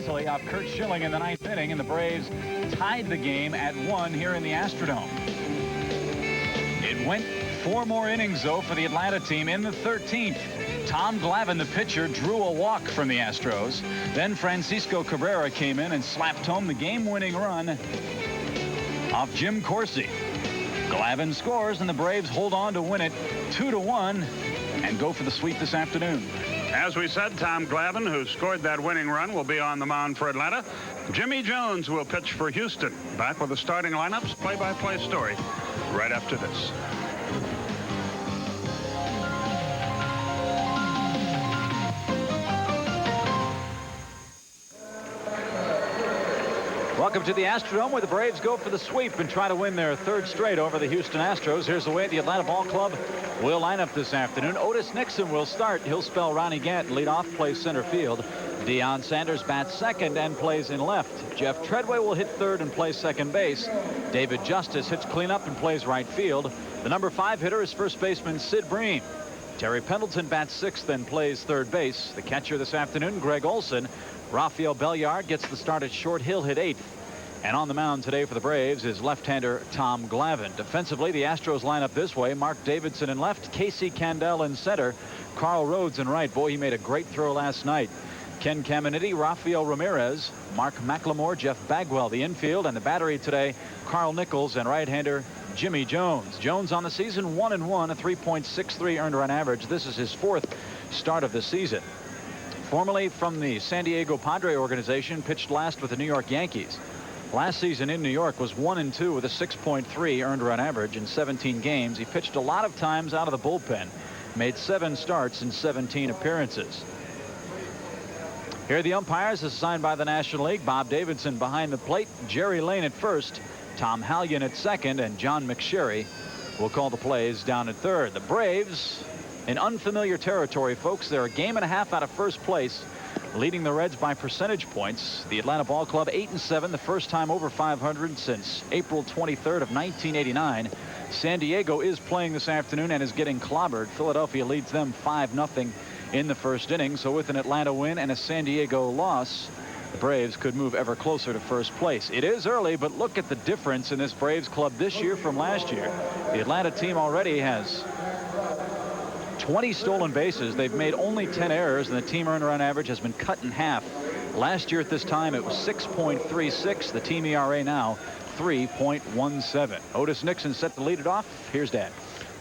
easily off Kurt Schilling in the 9th inning, and the Braves tied the game at 1 here in the Astrodome. It went 4 more innings, though, for the Atlanta team. In the 13th, Tom Glavine, the pitcher, drew a walk from the Astros. Then Francisco Cabrera came in and slapped home the game-winning run off Jim Corsi. Glavine scores, and the Braves hold on to win it 2-1 and go for the sweep this afternoon. As we said, Tom Glavine, who scored that winning run, will be on the mound for Atlanta. Jimmy Jones will pitch for Houston. Back with the starting lineups, play-by-play story right after this. Welcome to the Astrodome, where the Braves go for the sweep and try to win their 3rd straight over the Houston Astros. Here's the way the Atlanta Ball Club will line up this afternoon. Otis Nixon will start. He'll spell Ronnie Gant lead off, plays center field. Deion Sanders bats second and plays in left. Jeff Treadway will hit third and play second base. David Justice hits cleanup and plays right field. The number 5 hitter is first baseman Sid Bream. Terry Pendleton bats sixth and plays third base. The catcher this afternoon, Greg Olson. Rafael Belliard gets the start at short. He'll hit 8th. And on the mound today for the Braves is left-hander Tom Glavine. Defensively, the Astros line up this way. Mark Davidson in left, Casey Candell in center, Carl Rhodes in right. Boy, he made a great throw last night. Ken Caminiti, Rafael Ramirez, Mark McLemore, Jeff Bagwell, the infield, and the battery today, Carl Nichols and right-hander Jimmy Jones. Jones on the season 1-1, a 3.63 earned run average. This is his 4th start of the season. Formerly from the San Diego Padre organization, pitched last with the New York Yankees. Last season in New York was 1-2 with a 6.3 earned run average in 17 games. He pitched a lot of times out of the bullpen, made 7 starts in 17 appearances. Here are the umpires assigned by the National League. Bob Davidson behind the plate, Jerry Lane at first, Tom Hallion at second, and John McSherry will call the plays down at third. The Braves in unfamiliar territory, folks. They're a game and a half out of first place, leading the Reds by percentage points. The Atlanta Ball Club 8-7, the first time over 500 since April 23rd of 1989. San Diego is playing this afternoon and is getting clobbered. Philadelphia leads them 5-0 in the first inning. So with an Atlanta win and a San Diego loss, the Braves could move ever closer to first place. It is early, but look at the difference in this Braves club this year from last year. The Atlanta team already has 20 stolen bases. They've made only 10 errors, and the team earned run average has been cut in half. Last year at this time, it was 6.36. The team ERA now 3.17. Otis Nixon set to lead it off. Here's Dan.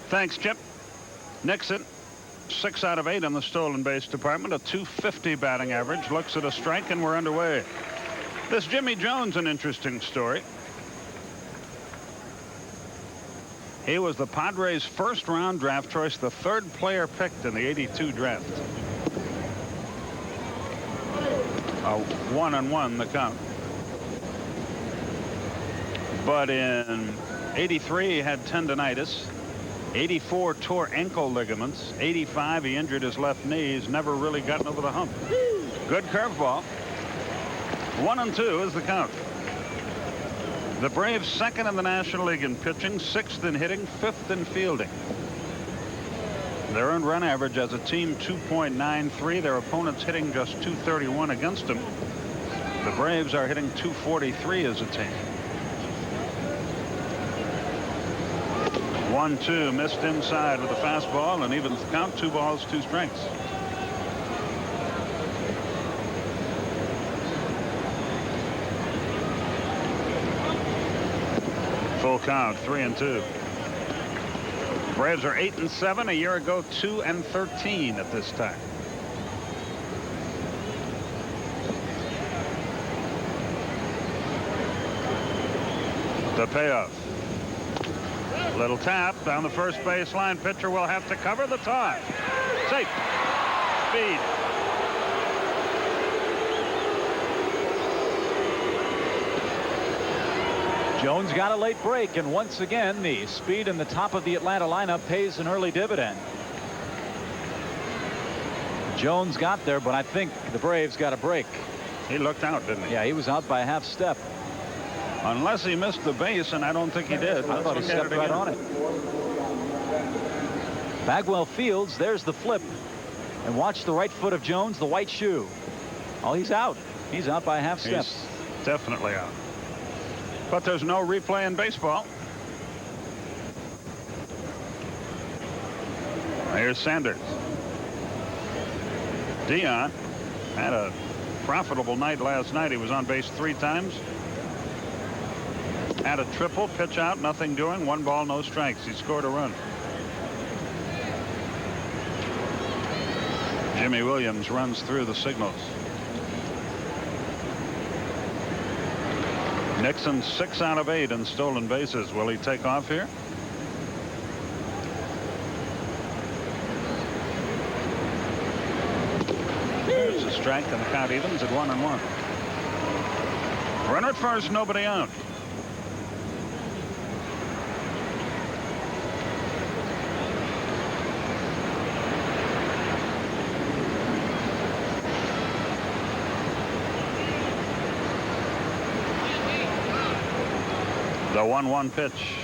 Thanks, Chip. Nixon, 6 out of 8 in the stolen base department, a .250 batting average. Looks at a strike, and we're underway. This Jimmy Jones, an interesting story. He was the Padres' first-round draft choice, the 3rd player picked in the '82 draft. 1-1 the count. But in '83 he had tendonitis. '84 tore ankle ligaments. '85 he injured his left knee. He's never really gotten over the hump. Good curveball. 1-2 is the count. The Braves 2nd in the National League in pitching, 6th in hitting, 5th in fielding. Their earned run average as a team 2.93. Their opponents hitting just .231 against them. The Braves are hitting .243 as a team. 1-2 missed inside with a fastball, and even the count, 2 balls, 2 strikes. Full count, 3-2. Braves are 8-7. A year ago, 2-13 at this time. The payoff. Little tap down the first baseline. Pitcher will have to cover the toss. Safe. Speed. Jones got a late break, and once again the speed in the top of the Atlanta lineup pays an early dividend. Jones got there, but I think the Braves got a break. He looked out, didn't he? Yeah, he was out by a half step. Unless he missed the base, and I don't think he did. I thought he stepped right on it. Bagwell fields. There's the flip. And watch the right foot of Jones, the white shoe. Oh, he's out. He's out by half step. He's definitely out. But there's no replay in baseball. Here's Sanders. Dion had a profitable night last night. He was on base 3 times. Had a triple, pitch out, nothing doing, 1 ball, no strikes. He scored a run. Jimmy Williams runs through the signals. Nixon 6 out of 8 in stolen bases. Will he take off here? There's a strike and the count evens at 1-1. Runner at first, nobody out. The 1-1 pitch.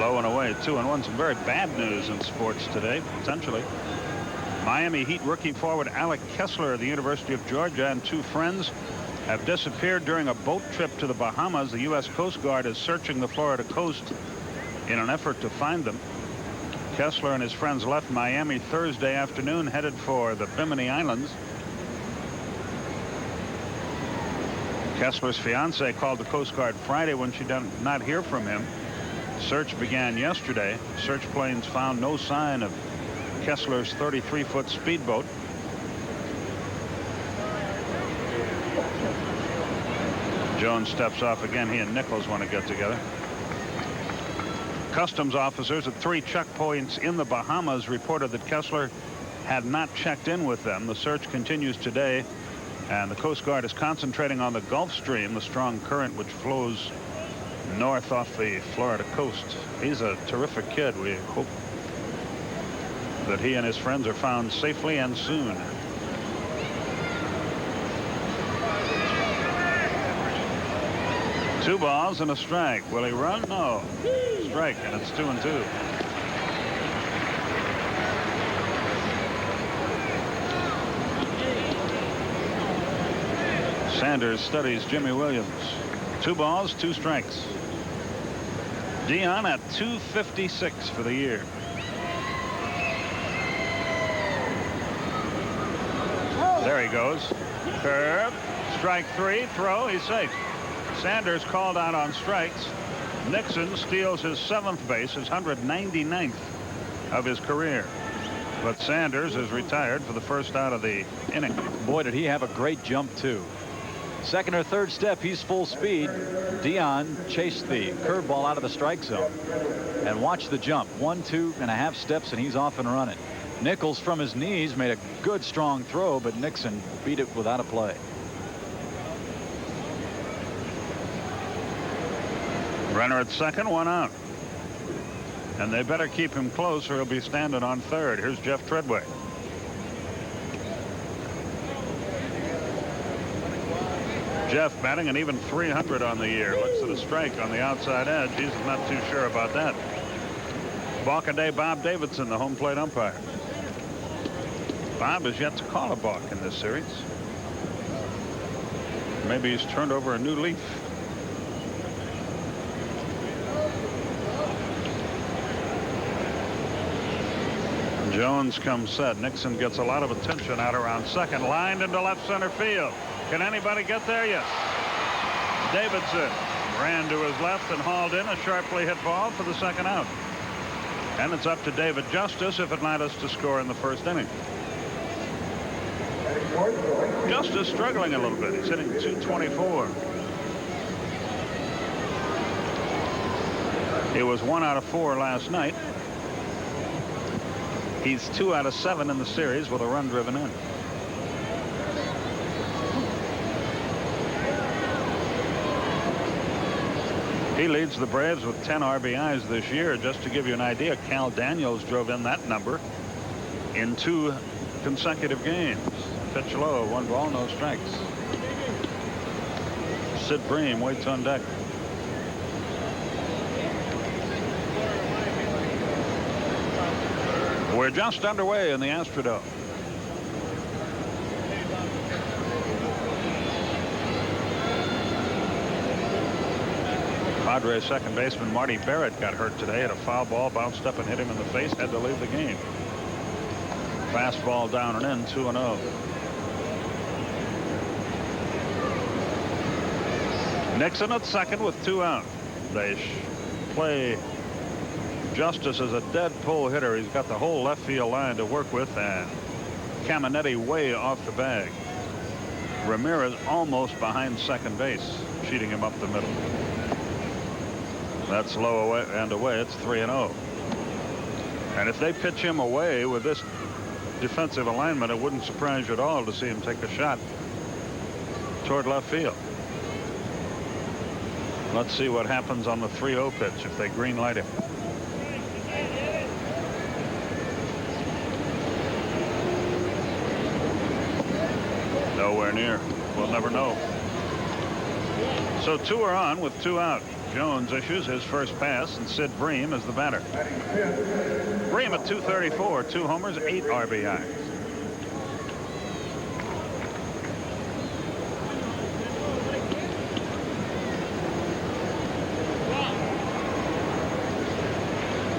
Low and away, 2-1. Some very bad news in sports today, potentially. Miami Heat rookie forward Alec Kessler of the University of Georgia and 2 friends have disappeared during a boat trip to the Bahamas. The U.S. Coast Guard is searching the Florida coast in an effort to find them. Kessler and his friends left Miami Thursday afternoon, headed for the Bimini Islands. Kessler's fiancee called the Coast Guard Friday when she did not hear from him. Search began yesterday. Search planes found no sign of Kessler's 33-foot speedboat. Jones steps off again. He and Nichols want to get together. Customs officers at 3 checkpoints in the Bahamas reported that Kessler had not checked in with them. The search continues today, and the Coast Guard is concentrating on the Gulf Stream, the strong current which flows north off the Florida coast. He's a terrific kid. We hope that he and his friends are found safely and soon. Two balls and a strike. Will he run? No. Strike, and it's 2-2. Sanders studies Jimmy Williams. 2 balls, 2 strikes. Dion at 256 for the year. There he goes. Curve. Strike 3. Throw. He's safe. Sanders called out on strikes. Nixon steals his 7th base, his 199th of his career. But Sanders is retired for the first out of the inning. Boy, did he have a great jump, too. Second or third step, he's full speed. Dion chased the curveball out of the strike zone. And watch the jump. 1, 2.5 steps, and he's off and running. Nichols from his knees made a good strong throw, but Nixon beat it without a play. Runner at second, 1 out. And they better keep him close or he'll be standing on third. Here's Jeff Treadway. Jeff batting an even .300 on the year. Looks at a strike on the outside edge. He's not too sure about that. Balk a day, Bob Davidson, the home plate umpire. Bob has yet to call a balk in this series. Maybe he's turned over a new leaf. Jones comes set. Nixon gets a lot of attention out around second. Lined into left center field. Can anybody get there? Yes. Davidson ran to his left and hauled in a sharply hit ball for the second out. And it's up to David Justice if Atlanta's to score in the first inning. Justice struggling a little bit. He's hitting .224. He was 1 out of 4 last night. He's 2 out of 7 in the series with a run driven in. He leads the Braves with 10 RBIs this year. Just to give you an idea, Cal Daniels drove in that number in 2 consecutive games. Pitch low, 1 ball, no strikes. Sid Bream waits on deck. We're just underway in the Astrodome. Padres second baseman Marty Barrett got hurt today. Had a foul ball bounced up and hit him in the face. Had to leave the game. Fastball down and in, 2-0. Nixon at second with 2 out. They play Justice as a dead pull hitter. He's got the whole left field line to work with, and Caminetti way off the bag. Ramirez almost behind second base, cheating him up the middle. That's low away and away. It's 3-0. And if they pitch him away with this defensive alignment, it wouldn't surprise you at all to see him take a shot toward left field. Let's see what happens on the 3-0 pitch if they green light him. Nowhere near. We'll never know. So 2 are on with 2 out. Jones issues his first pass, and Sid Bream is the batter. Bream at 234, 2 homers, 8 RBI.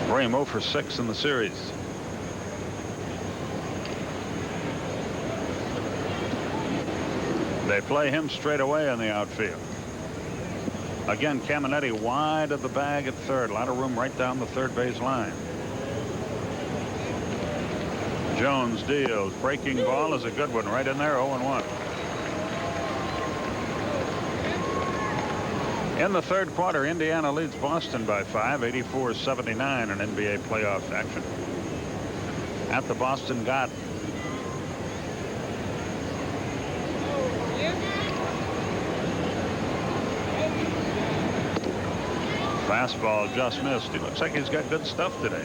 Bream 0 for 6 in the series. They play him straight away in the outfield. Again, Caminetti wide of the bag at third. A lot of room right down the third base line. Jones deals. Breaking ball is a good one. Right in there, 0-1. In the third quarter, Indiana leads Boston by 5, 84-79 in NBA playoff action. At the Boston Garden. Fastball just missed. He looks like he's got good stuff today.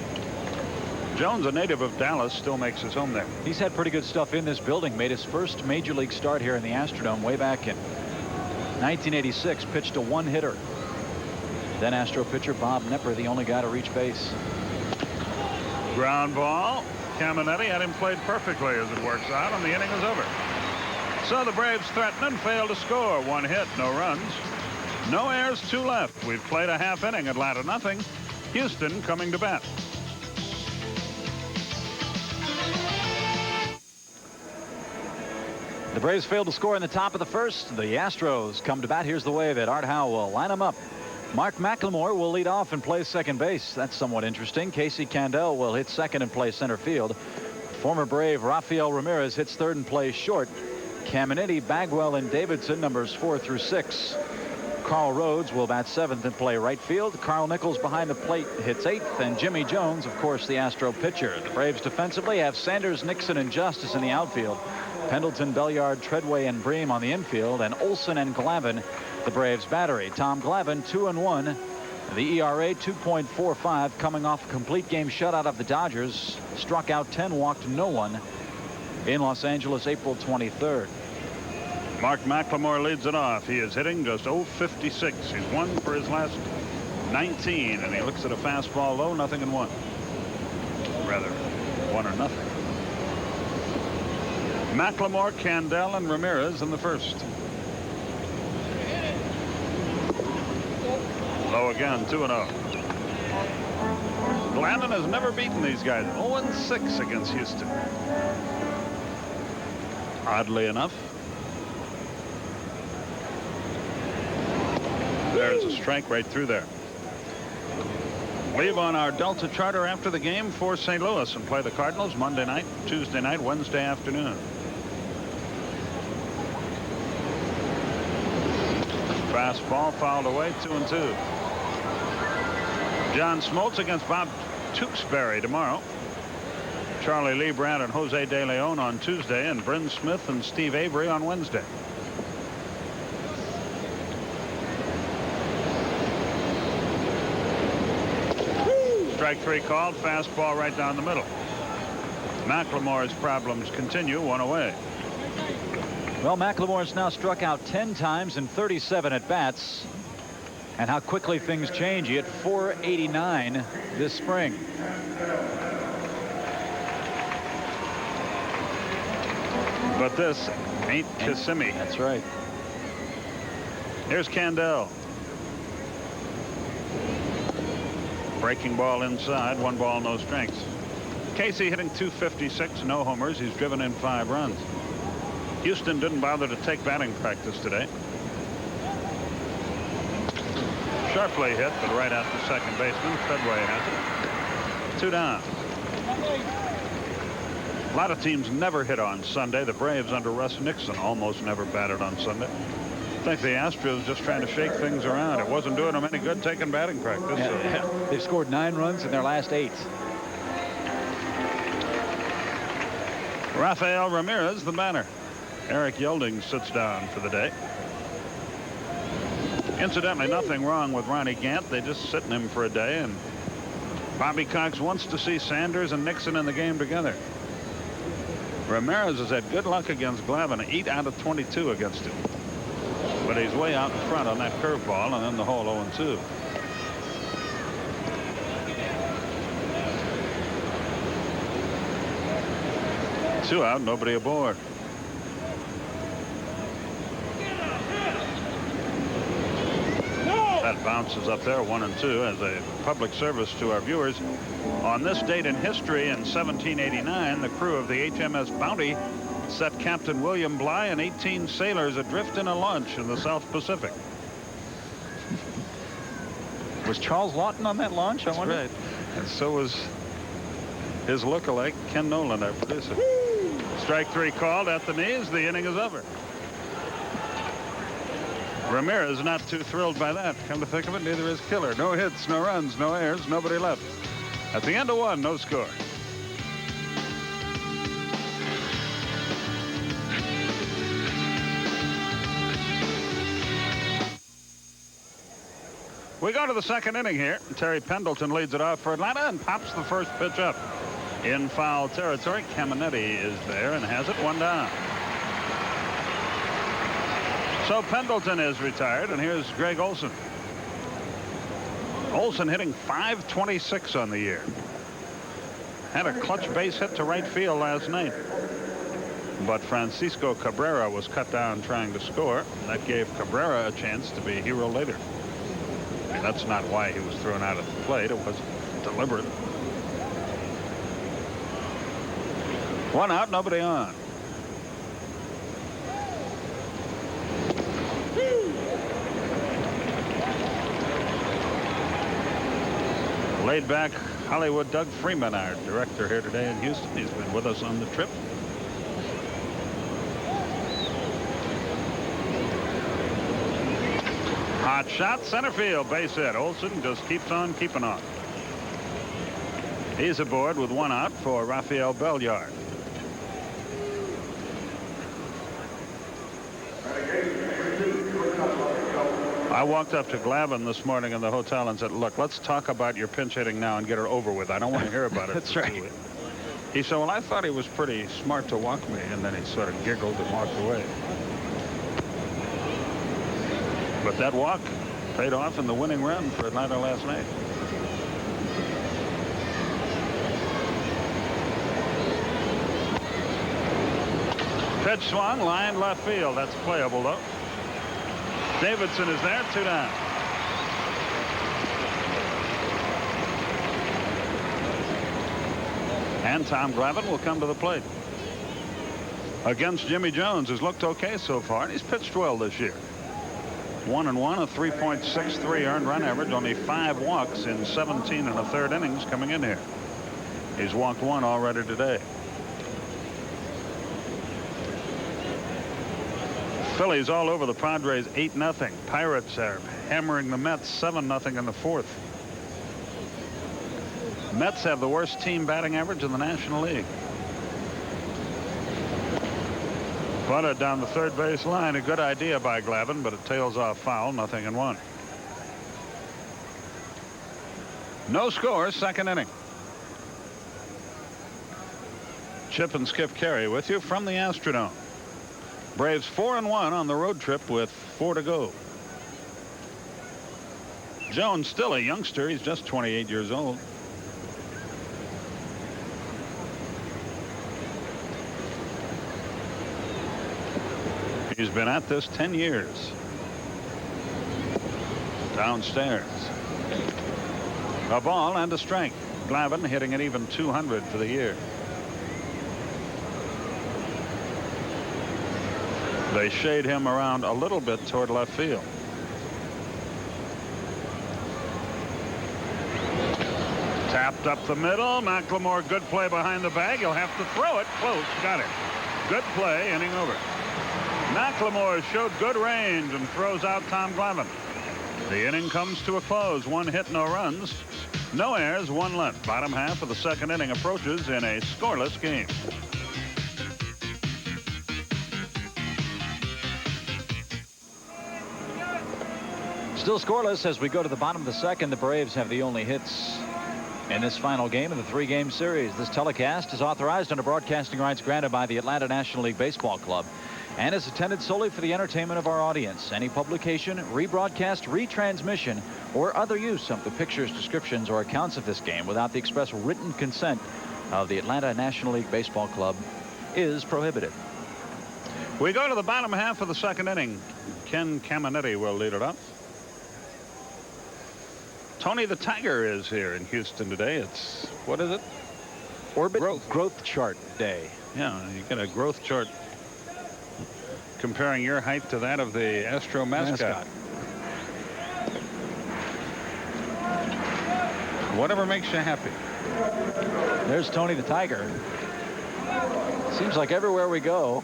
Jones, a native of Dallas, still makes his home there. He's had pretty good stuff in this building. Made his first major league start here in the Astrodome way back in 1986. Pitched a one-hitter. Then Astro pitcher Bob Knepper, the only guy to reach base. Ground ball. Caminetti had him played perfectly as it works out, and the inning is over. So the Braves threaten and fail to score. 1 hit, no runs. No errors, 2 left. We've played a half inning. Atlanta nothing. Houston coming to bat. The Braves failed to score in the top of the first. The Astros come to bat. Here's the way that Art Howe will line them up. Mark McLemore will lead off and play second base. That's somewhat interesting. Casey Candel will hit second and play center field. Former Brave Rafael Ramirez hits third and plays short. Caminetti, Bagwell, and Davidson, numbers 4 through 6. Carl Rhodes will bat seventh and play right field. Carl Nichols behind the plate hits eighth, and Jimmy Jones, of course, the Astro pitcher. The Braves defensively have Sanders, Nixon, and Justice in the outfield. Pendleton, Belliard, Treadway, and Bream on the infield, and Olson and Glavin the Braves battery. Tom Glavin 2-1. The ERA 2.45, coming off a complete game shutout of the Dodgers. Struck out 10, walked no one in Los Angeles, April 23rd. Mark McLemore leads it off. He is hitting just 0.56. He's 1 for his last 19, and he looks at a fastball low, 0-1. Rather, 1 or nothing. McLemore, Candel, and Ramirez in the first. Low again, 2-0. Glandon has never beaten these guys. 0-6 against Houston. Oddly enough. There's a strike right through there. Leave on our Delta charter after the game for St. Louis and play the Cardinals Monday night, Tuesday night, Wednesday afternoon. Fastball fouled away, 2-2. John Smoltz against Bob Tewksbury tomorrow. Charlie Lee Brandt and Jose De Leon on Tuesday, and Bryn Smith and Steve Avery on Wednesday. Strike 3 called. Fastball right down the middle. McLemore's problems continue, 1 away. Well, McLemore's now struck out 10 times in 37 at bats. And how quickly things change. He hit .489 this spring. But this ain't Kissimmee. That's right. Here's Candel. Breaking ball inside, 1 ball, no strikes. Casey hitting .256, no homers. He's driven in 5 runs. Houston didn't bother to take batting practice today. Sharply hit, but right out to second baseman. Fedway has it. 2 down. A lot of teams never hit on Sunday. The Braves under Russ Nixon almost never batted on Sunday. I think the Astros just trying to shake things around. It wasn't doing them any good taking batting practice. So. They've scored 9 runs in their last 8. Rafael Ramirez, the batter. Eric Yelding sits down for the day. Incidentally, nothing wrong with Ronnie Gant. They just sitting him for a day, and Bobby Cox wants to see Sanders and Nixon in the game together. Ramirez has had good luck against Glavine, 8 out of 22 against him. But he's way out in front on that curveball, and then the whole 0-2. Two out, nobody aboard. That bounces up there, 1-2, as a public service to our viewers. On this date in history, in 1789, the crew of the HMS Bounty set Captain William Bligh and 18 sailors adrift in a launch in the South Pacific. Was Charles Lawton on that launch? I wonder. Right. And so was his lookalike, Ken Nolan, our producer. Strike 3 called at the knees. The inning is over. Ramirez not too thrilled by that. Come to think of it, neither is Killer. No hits, no runs, no errors, nobody left. At the end of 1, no score. We go to the second inning here. Terry Pendleton leads it off for Atlanta and pops the first pitch up. In foul territory, Caminetti is there and has it, 1 down. So Pendleton is retired, and here's Greg Olson. Olson hitting .526 on the year. Had a clutch base hit to right field last night. But Francisco Cabrera was cut down trying to score. That gave Cabrera a chance to be a hero later. I mean, that's not why he was thrown out at the plate. It was deliberate. 1 out, nobody on. Laid back Hollywood Doug Freeman, our director here today in Houston. He's been with us on the trip. Hot shot, center field, base hit. Olson just keeps on keeping on. He's aboard with 1 out for Rafael Belliard. I walked up to Glavine this morning in the hotel and said, look, let's talk about your pinch hitting now and get it over with. I don't want to hear about it. That's right. He said, well, I thought he was pretty smart to walk me. And then he sort of giggled and walked away. But that walk paid off in the winning run for Atlanta last night. Pitch swung, line left field. That's playable, though. Davidson is there, 2 down. And Tom Glavine will come to the plate. Against Jimmy Jones, who's looked okay so far, and he's pitched well this year. 1-1, a 3.63 earned run average, only 5 walks in 17 1/3 innings coming in here. He's walked 1 already today. Phillies all over the Padres, 8-0. Pirates are hammering the Mets 7-0 in the 4th. Mets have the worst team batting average in the National League. Butter down the third base line, a good idea by Glavine, but it tails off foul, 0-1. No score, second inning. Chip and Skip Carey with you from the Astrodome. Braves 4-1 on the road trip with 4 to go. Jones still a youngster. He's just 28 years old. He's been at this 10 years. Downstairs. A ball and a strike. Glavine hitting at even 200 for the year. They shade him around a little bit toward left field. Tapped up the middle. McLemore, good play behind the bag. He'll have to throw it. Close. Got it. Good play. Inning over. McLemore showed good range and throws out Tom Glavine. The inning comes to a close. 1 hit, no runs. No errors, 1 left. Bottom half of the second inning approaches in a scoreless game. Still scoreless as we go to the bottom of the second. The Braves have the only hits in this final game of the 3-game series. This telecast is authorized under broadcasting rights granted by the Atlanta National League Baseball Club and is intended solely for the entertainment of our audience. Any publication, rebroadcast, retransmission, or other use of the pictures, descriptions, or accounts of this game without the express written consent of the Atlanta National League Baseball Club is prohibited. We go to the bottom half of the second inning. Ken Caminetti will lead it up. Tony the Tiger is here in Houston today. It's, what is it? Orbit growth chart day. Yeah, you get a growth chart comparing your height to that of the Astro mascot. Whatever makes you happy. There's Tony the Tiger. Seems like everywhere we go.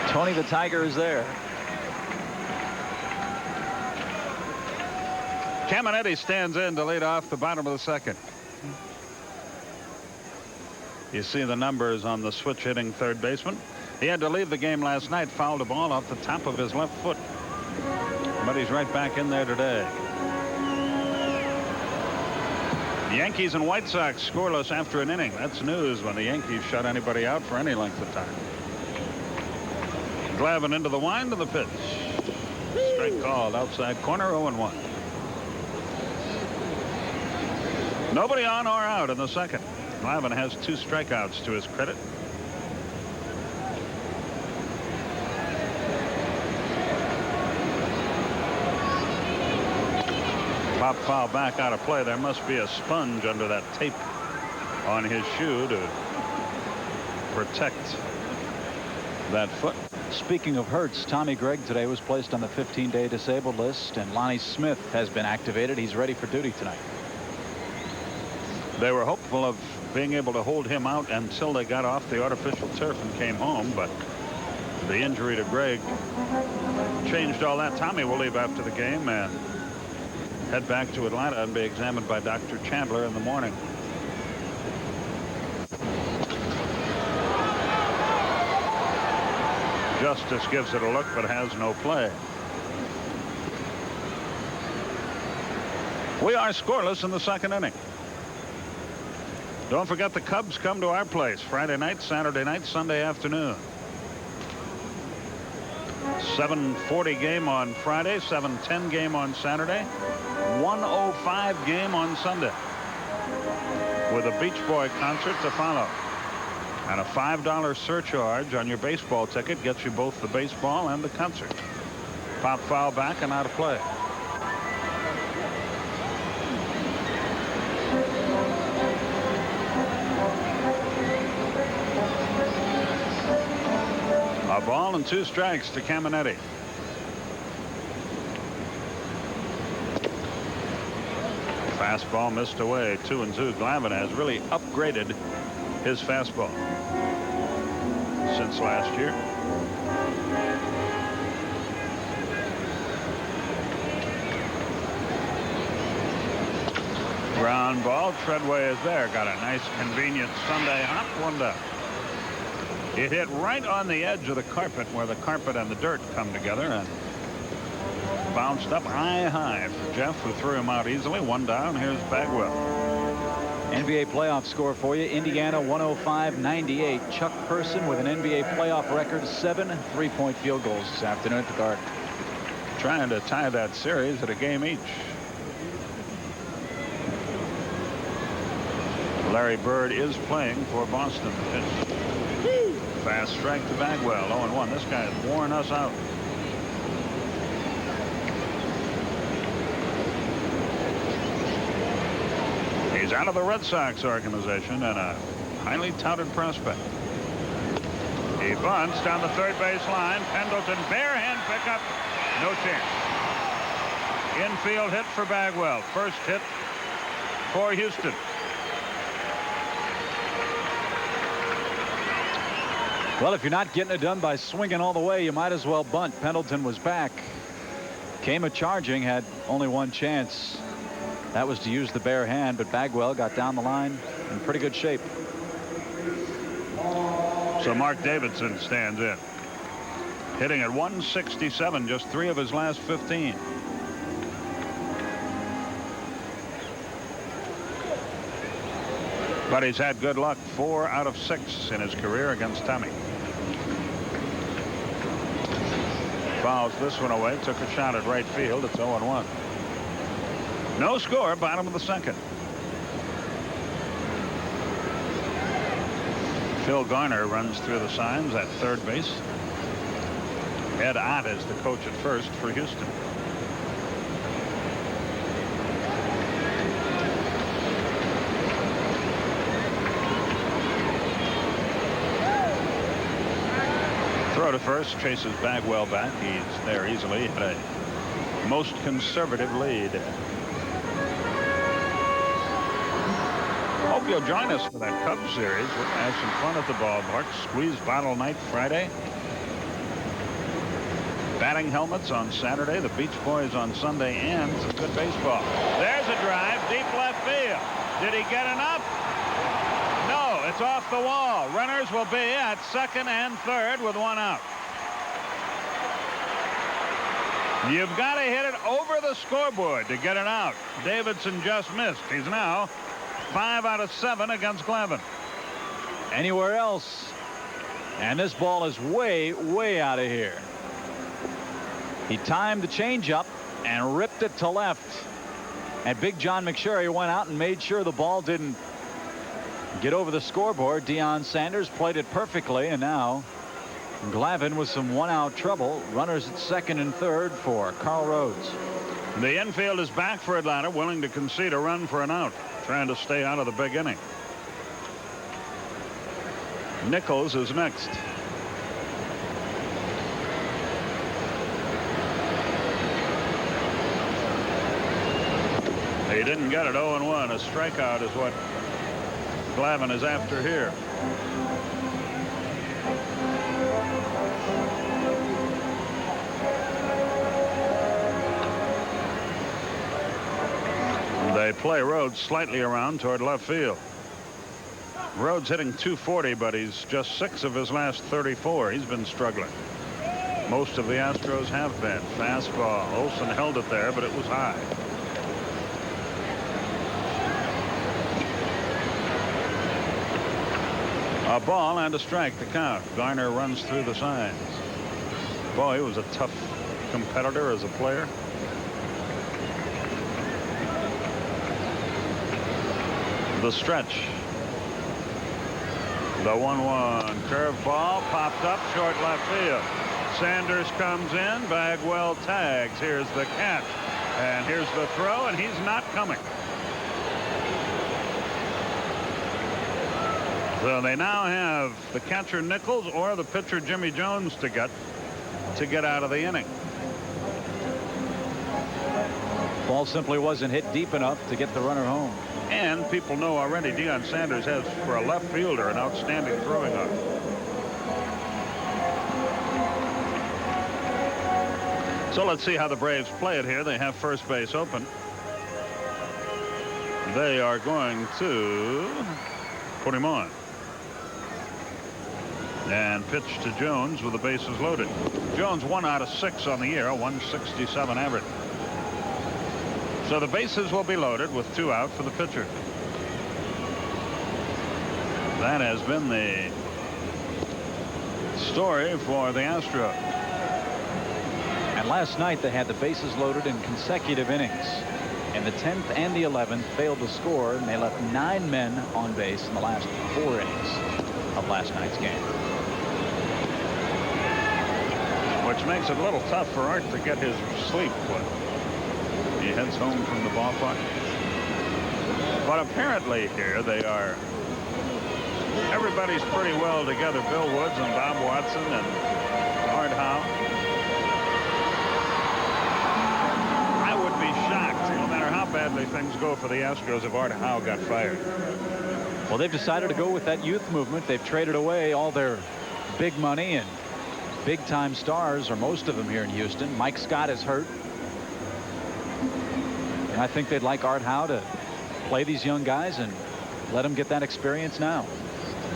Tony the Tiger is there. Caminetti stands in to lead off the bottom of the second. You see the numbers on the switch hitting third baseman. He had to leave the game last night, fouled a ball off the top of his left foot. But he's right back in there today. The Yankees and White Sox scoreless after an inning. That's news when the Yankees shut anybody out for any length of time. Glavine into the wind of the pitch. Strike called outside corner, 0-1. Nobody on or out in the second. Glavine has 2 strikeouts to his credit. Pop foul back out of play. There must be a sponge under that tape on his shoe to protect that foot. Speaking of hurts, Tommy Gregg today was placed on the 15-day disabled list, and Lonnie Smith has been activated. He's ready for duty tonight. They were hopeful of being able to hold him out until they got off the artificial turf and came home, but the injury to Gregg changed all that. Tommy will leave after the game and head back to Atlanta and be examined by Dr. Chandler in the morning. Justice gives it a look but has no play. We are scoreless in the second inning. Don't forget the Cubs come to our place Friday night, Saturday night, Sunday afternoon. 7:40 game on Friday, 7:10 game on Saturday, 1:05 game on Sunday, with a Beach Boy concert to follow. And a $5 surcharge on your baseball ticket gets you both the baseball and the concert. Pop foul back and out of play. A ball and 2 strikes to Caminetti. Fastball missed away, 2-2. Glavine has really upgraded his fastball since last year. Ground ball. Treadway is there. Got a nice convenient Sunday hop. 1 down. It hit right on the edge of the carpet where the carpet and the dirt come together and bounced up high for Jeff, who threw him out easily. 1 down. Here's Bagwell. NBA playoff score for you. Indiana 105-98. Chuck Person with an NBA playoff record, 7 3-point field goals this afternoon at the Garden. Trying to tie that series at a game each. Larry Bird is playing for Boston. Fast strike to Bagwell. 0-1. This guy has worn us out. He's out of the Red Sox organization and a highly touted prospect. He bunts down the third base line. Pendleton, bare hand pickup. No chance. Infield hit for Bagwell. First hit for Houston. Well, if you're not getting it done by swinging all the way, you might as well bunt. Pendleton was back. Came a charging, had only one chance. That was to use the bare hand, but Bagwell got down the line in pretty good shape. So Mark Davidson stands in. Hitting at 167, just 3 of his last 15. But he's had good luck 4 out of 6 in his career against Tommy. Fouls this one away. Took a shot at right field. It's 0-1. No score. Bottom of the second. Phil Garner runs through the signs at third base. Ed Ott is the coach at first for Houston. Throw to first, chases Bagwell back. He's there easily. Had a most conservative lead. Hope you'll join us for that Cubs series. We're going to have some fun at the ballpark. Squeeze bottle night Friday. Batting helmets on Saturday. The Beach Boys on Sunday. And some good baseball. There's a drive. Deep left field. Did he get enough? No, it's off the wall. Runners will be at second and third with 1 out. You've got to hit it over the scoreboard to get it out. Davidson just missed. He's now 5 out of 7 against Glavine. Anywhere else, and this ball is way out of here. He timed the changeup and ripped it to left, and Big John McSherry went out and made sure the ball didn't get over the scoreboard. Deion Sanders played it perfectly, and now Glavine with some 1-out trouble. Runners at second and third for Carl Rhodes. The infield is back for Atlanta, willing to concede a run for an out, trying to stay out of the big inning. Nichols is next. He didn't get it. 0-1. A strikeout is what Glavine is after here. They play Rhodes slightly around toward left field. Rhodes hitting .240, but he's just 6 of his last 34. He's been struggling. Most of the Astros have been. Fastball. Olsen held it there, but it was high. A ball and a strike to count. Garner runs through the signs. Boy, he was a tough competitor as a player. The stretch. The 1-1 curveball popped up short left field. Sanders comes in. Bagwell tags. Here's the catch. And here's the throw, and he's not coming. So they now have the catcher Nichols or the pitcher Jimmy Jones to get out of the inning. Ball simply wasn't hit deep enough to get the runner home. And people know already Deion Sanders has, for a left fielder, an outstanding throwing arm. So let's see how the Braves play it here. They have first base open. They are going to put him on. And pitch to Jones with the bases loaded. Jones 1 out of 6 on the year, a 167 average. So the bases will be loaded with 2 out for the pitcher. That has been the story for the Astros. And last night they had the bases loaded in consecutive innings. In the 10th and the 11th failed to score, and they left 9 men on base in the last 4 innings of last night's game. Which makes it a little tough for Art to get his sleep when he heads home from the ballpark. But apparently here they are. Everybody's pretty well together. Bill Woods and Bob Watson and Art Howe. I would be shocked, no matter how badly things go for the Astros, if Art Howe got fired. Well, they've decided to go with that youth movement. They've traded away all their big money and big-time stars, or most of them, here in Houston. Mike Scott is hurt. And I think they'd like Art Howe to play these young guys and let them get that experience now.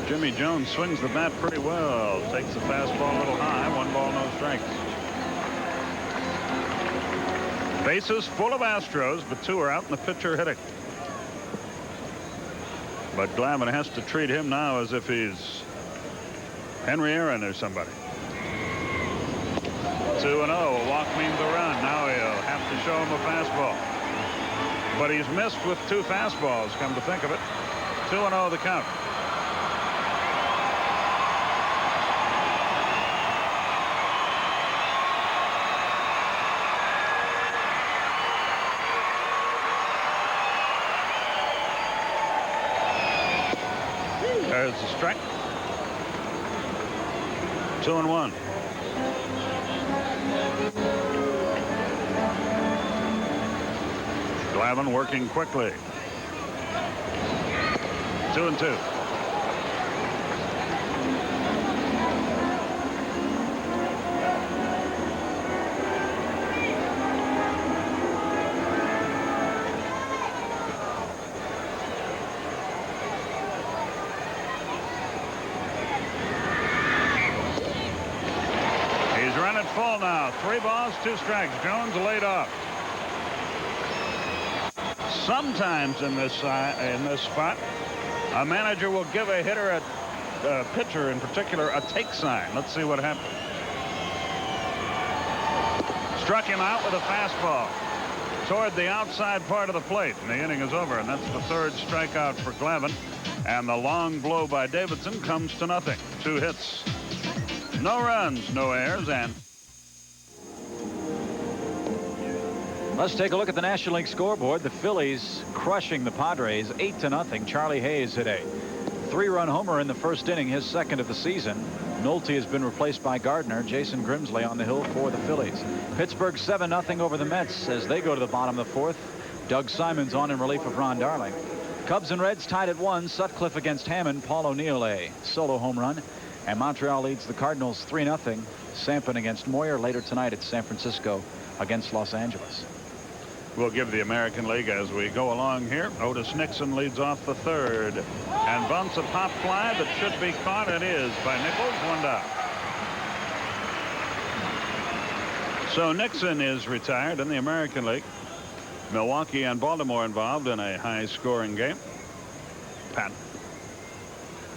Jimmy Jones swings the bat pretty well. Takes the fastball a little high. 1 ball, no strikes. Bases full of Astros, but 2 are out and the pitcher hitting. But Glavine has to treat him now as if he's Henry Aaron or somebody. 2-0. A walk means a run. Now he'll have to show him a fastball. But he's missed with 2 fastballs, come to think of it. 2-0 the count. There's the strike. 2-1. Glavine working quickly. 2-2. He's run it full now. 3 balls, 2 strikes. Jones laid off. Sometimes in this spot, a manager will give a hitter, a pitcher in particular, a take sign. Let's see what happens. Struck him out with a fastball toward the outside part of the plate, and the inning is over, and that's the 3rd strikeout for Glavine. And the long blow by Davidson comes to nothing. 2 hits, no runs, no errors, and let's take a look at the National League scoreboard. The Phillies crushing the Padres 8-0. Charlie Hayes hit a 3-run homer in the 1st inning, his 2nd of the season. Nolte has been replaced by Gardner. Jason Grimsley on the hill for the Phillies. Pittsburgh 7-0 over the Mets as they go to the bottom of the 4th. Doug Simons on in relief of Ron Darling. Cubs and Reds tied at 1. Sutcliffe against Hammond. Paul O'Neill a solo home run. And Montreal leads the Cardinals 3-0. Sampson against Moyer later tonight at San Francisco against Los Angeles. We'll give the American League as we go along here. Otis Nixon leads off the 3rd and bunts a pop fly that should be caught. It is by Nichols. 1 down. So Nixon is retired in the American League. Milwaukee and Baltimore involved in a high-scoring game. Pat.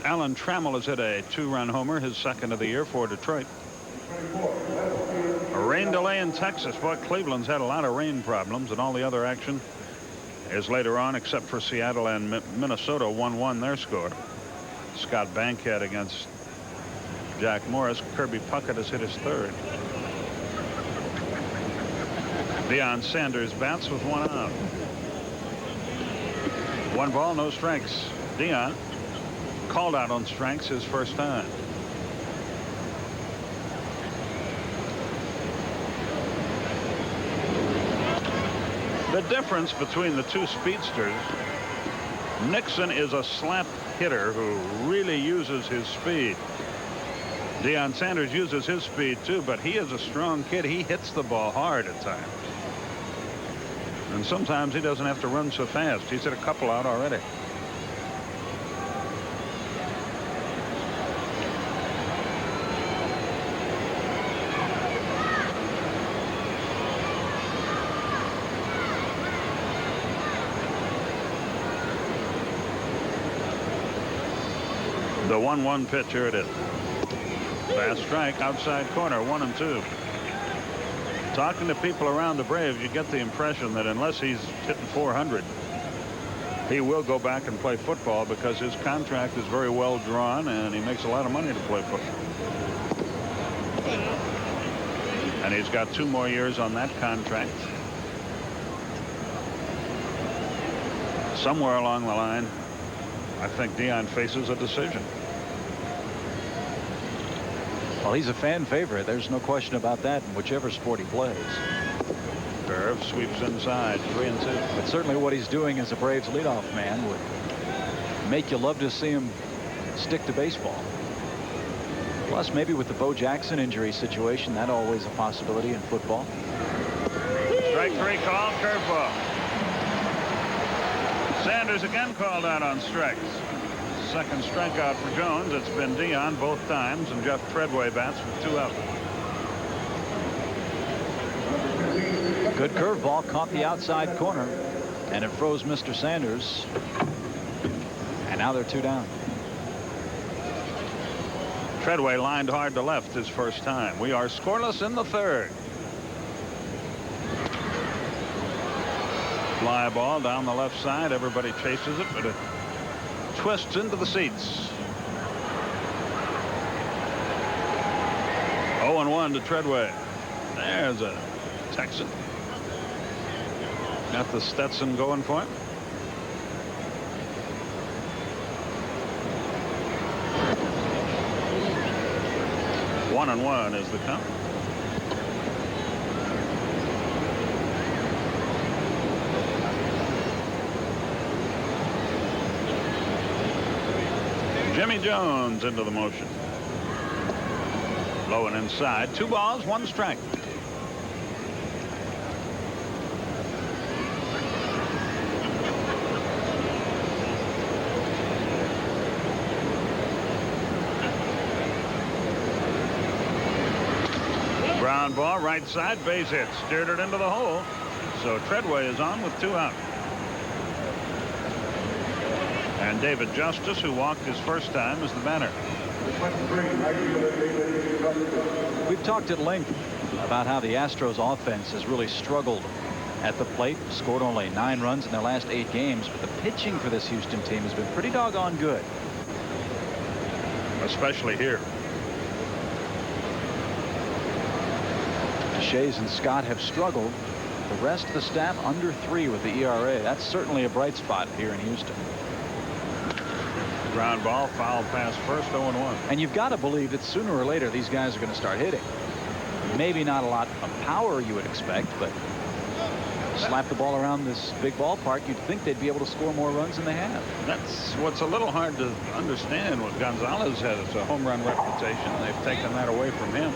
Alan Trammell has hit a 2-run homer, his 2nd of the year for Detroit. A rain delay in Texas. Boy, Cleveland's had a lot of rain problems, and all the other action is later on, except for Seattle and Minnesota. 1-1 their score. Scott Bankhead against Jack Morris. Kirby Puckett has hit his 3rd. Deion Sanders bats with 1 out. 1 ball, no strikes. Deion called out on strikes his 1st time. The difference between the 2 speedsters, Nixon is a slap hitter who really uses his speed. Deion Sanders uses his speed too, but he is a strong kid. He hits the ball hard at times. And sometimes he doesn't have to run so fast. He's hit a couple out already. The 1-1 pitch, here it is. Fast strike, outside corner, 1-2. Talking to people around the Braves, you get the impression that unless he's hitting 400, he will go back and play football because his contract is very well drawn and he makes a lot of money to play football. And he's got 2 more years on that contract. Somewhere along the line, I think Dion faces a decision. Well, he's a fan favorite. There's no question about that in whichever sport he plays. Curve sweeps inside, 3-2. But certainly what he's doing as a Braves leadoff man would make you love to see him stick to baseball. Plus, maybe with the Bo Jackson injury situation, that's always a possibility in football. Strike 3 call, curveball. Sanders again called out on strikes. Second strikeout for Jones. It's been Dion both times, and Jeff Treadway bats with 2 out. Good curveball, caught the outside corner, and it froze Mr. Sanders. And now they're 2 down. Treadway lined hard to left his first time. We are scoreless in the 3rd. Fly ball down the left side. Everybody chases it, but it twists into the seats. 0-1 to Treadway. There's a Texan. Got the Stetson going for him. One and 1 is the count. Jimmy Jones into the motion. Low and inside. 2 balls, 1 strike. Ground ball, right side, base hit. Steered it into the hole. So Treadway is on with 2 out. And David Justice, who walked his first time, is the batter. We've talked at length about how the Astros offense has really struggled at the plate. Scored only 9 runs in their last 8 games, but the pitching for this Houston team has been pretty doggone good. Especially here. Shays and Scott have struggled. The rest of the staff under 3 with the ERA. That's certainly a bright spot here in Houston. Ground ball, foul past first, 0-1. And you've got to believe that sooner or later these guys are going to start hitting. Maybe not a lot of power you would expect, but slap the ball around this big ballpark, you'd think they'd be able to score more runs than they have. That's what's a little hard to understand. What Gonzalez has a home run reputation. They've taken that away from him.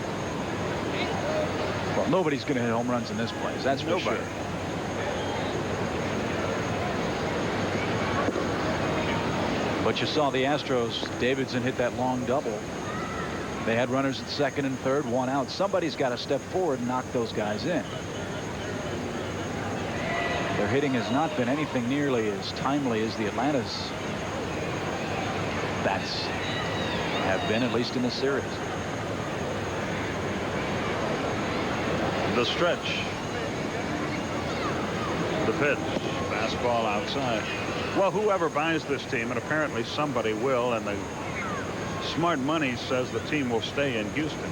Well, nobody's going to hit home runs in this place. That's for sure. But you saw the Astros. Davidson hit that long double. They had runners at second and third, 1 out. Somebody's got to step forward and knock those guys in. Their hitting has not been anything nearly as timely as the Atlanta's bats have been, at least in this series. The stretch. The pitch. Fastball outside. Well, whoever buys this team, and apparently somebody will, and the smart money says the team will stay in Houston,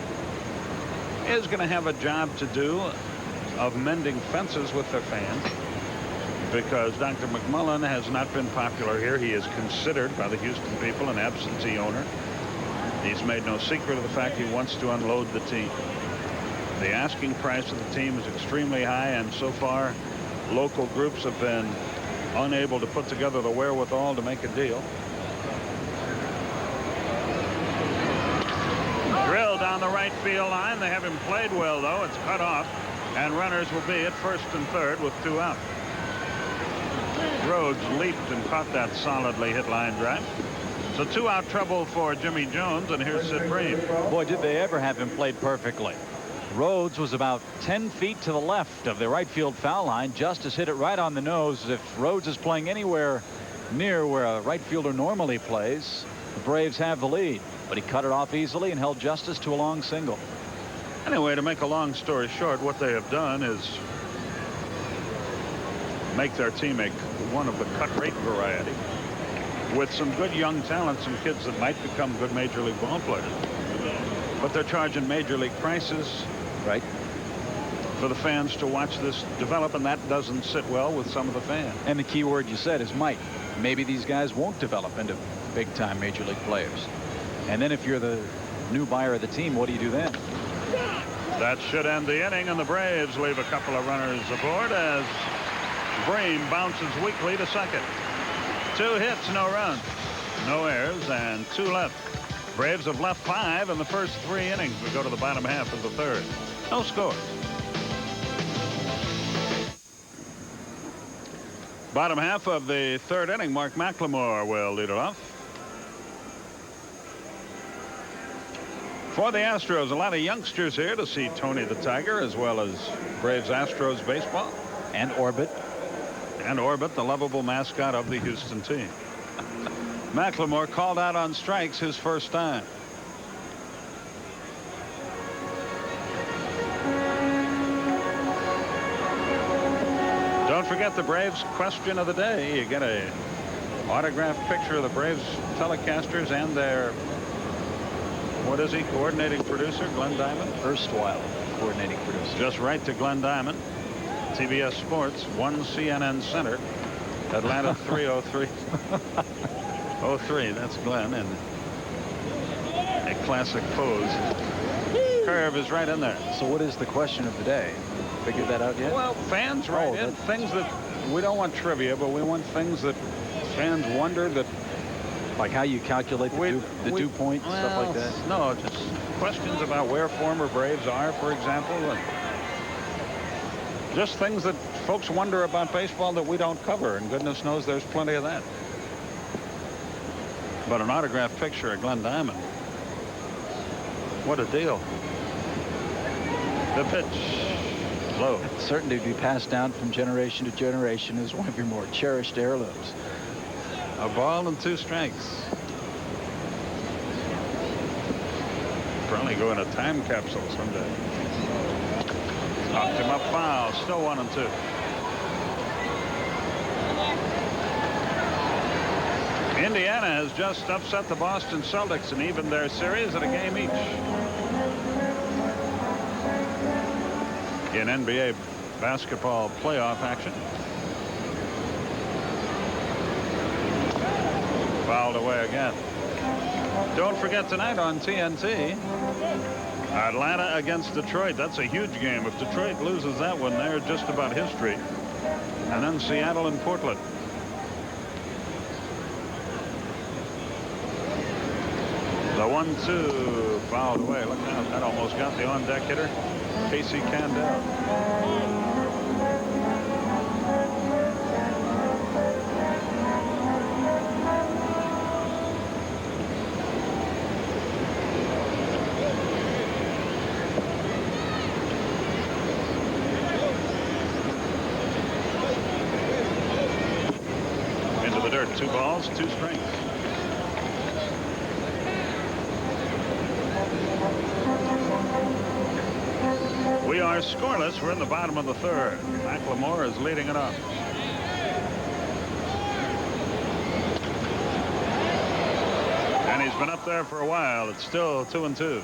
is going to have a job to do of mending fences with their fans, because Dr. McMullen has not been popular here. He is considered by the Houston people an absentee owner. He's made no secret of the fact he wants to unload the team. The asking price of the team is extremely high, and so far local groups have been unable to put together the wherewithal to make a deal. Drill down the right field line. They haven't played well, though. It's cut off, and runners will be at first and third with 2 out. Rhodes leaped and caught that solidly hit line drive. So 2 out trouble for Jimmy Jones, and here's Sid Bream. Boy, did they ever have him played perfectly. Rhodes was about 10 feet to the left of the right field foul line. Justice hit it right on the nose. If Rhodes is playing anywhere near where a right fielder normally plays, the Braves have the lead. But he cut it off easily and held Justice to a long single. Anyway, to make a long story short, what they have done is make their team one of the cut rate variety with some good young talent, some kids that might become good major league ball players. But they're charging major league prices. Right. for the fans to watch this develop, and that doesn't sit well with some of the fans. And the key word you said is might. Maybe these guys won't develop into big-time major league players. And then if you're the new buyer of the team, what do you do then? That should end the inning, and the Braves leave a couple of runners aboard as Bream bounces weakly to second. 2 hits, no runs, no errors, and 2 left. Braves have left 5 in the first 3 innings. We go to the bottom half of the 3rd. No scores. Bottom half of the 3rd inning, Mark McLemore will lead it off. For the Astros, a lot of youngsters here to see Tony the Tiger, as well as Braves Astros baseball. And Orbit. And Orbit, the lovable mascot of the Houston team. McLemore called out on strikes his first time. Don't forget the Braves question of the day. You get a autographed picture of the Braves telecasters and their, what is he, coordinating producer, Glenn Diamond? Erstwhile coordinating producer. Just right to Glenn Diamond. TBS Sports, 1 CNN Center, Atlanta 303. 03, that's Glenn, and a classic pose. Curve is right in there. So what is the question of the day? Figured that out yet? Well, fans write in things that we don't want trivia, but we want things that fans wonder, that like how you calculate the dew point, stuff like that. No, just questions about where former Braves are, for example, and just things that folks wonder about baseball that we don't cover, and goodness knows there's plenty of that. But an autographed picture of Glenn Diamond, what a deal. The pitch, low. Certainly to be passed down from generation to generation is one of your more cherished heirlooms. A ball and 2 strikes. Probably go in a time capsule someday. Knocked him up foul. Still 1 and 2. Indiana has just upset the Boston Celtics and evened their series at a game each. In NBA basketball playoff action. Fouled away again. Don't forget tonight on TNT, Atlanta against Detroit. That's a huge game. If Detroit loses that one, they're just about history. And then Seattle and Portland. The 1-2 fouled away. Look out. That almost got the on-deck hitter, Casey Candell. Into the dirt. 2 balls, 2 strikes. We are scoreless. We're in the bottom of the 3rd. McLemore is leading it off. And he's been up there for a while. It's still 2 and 2.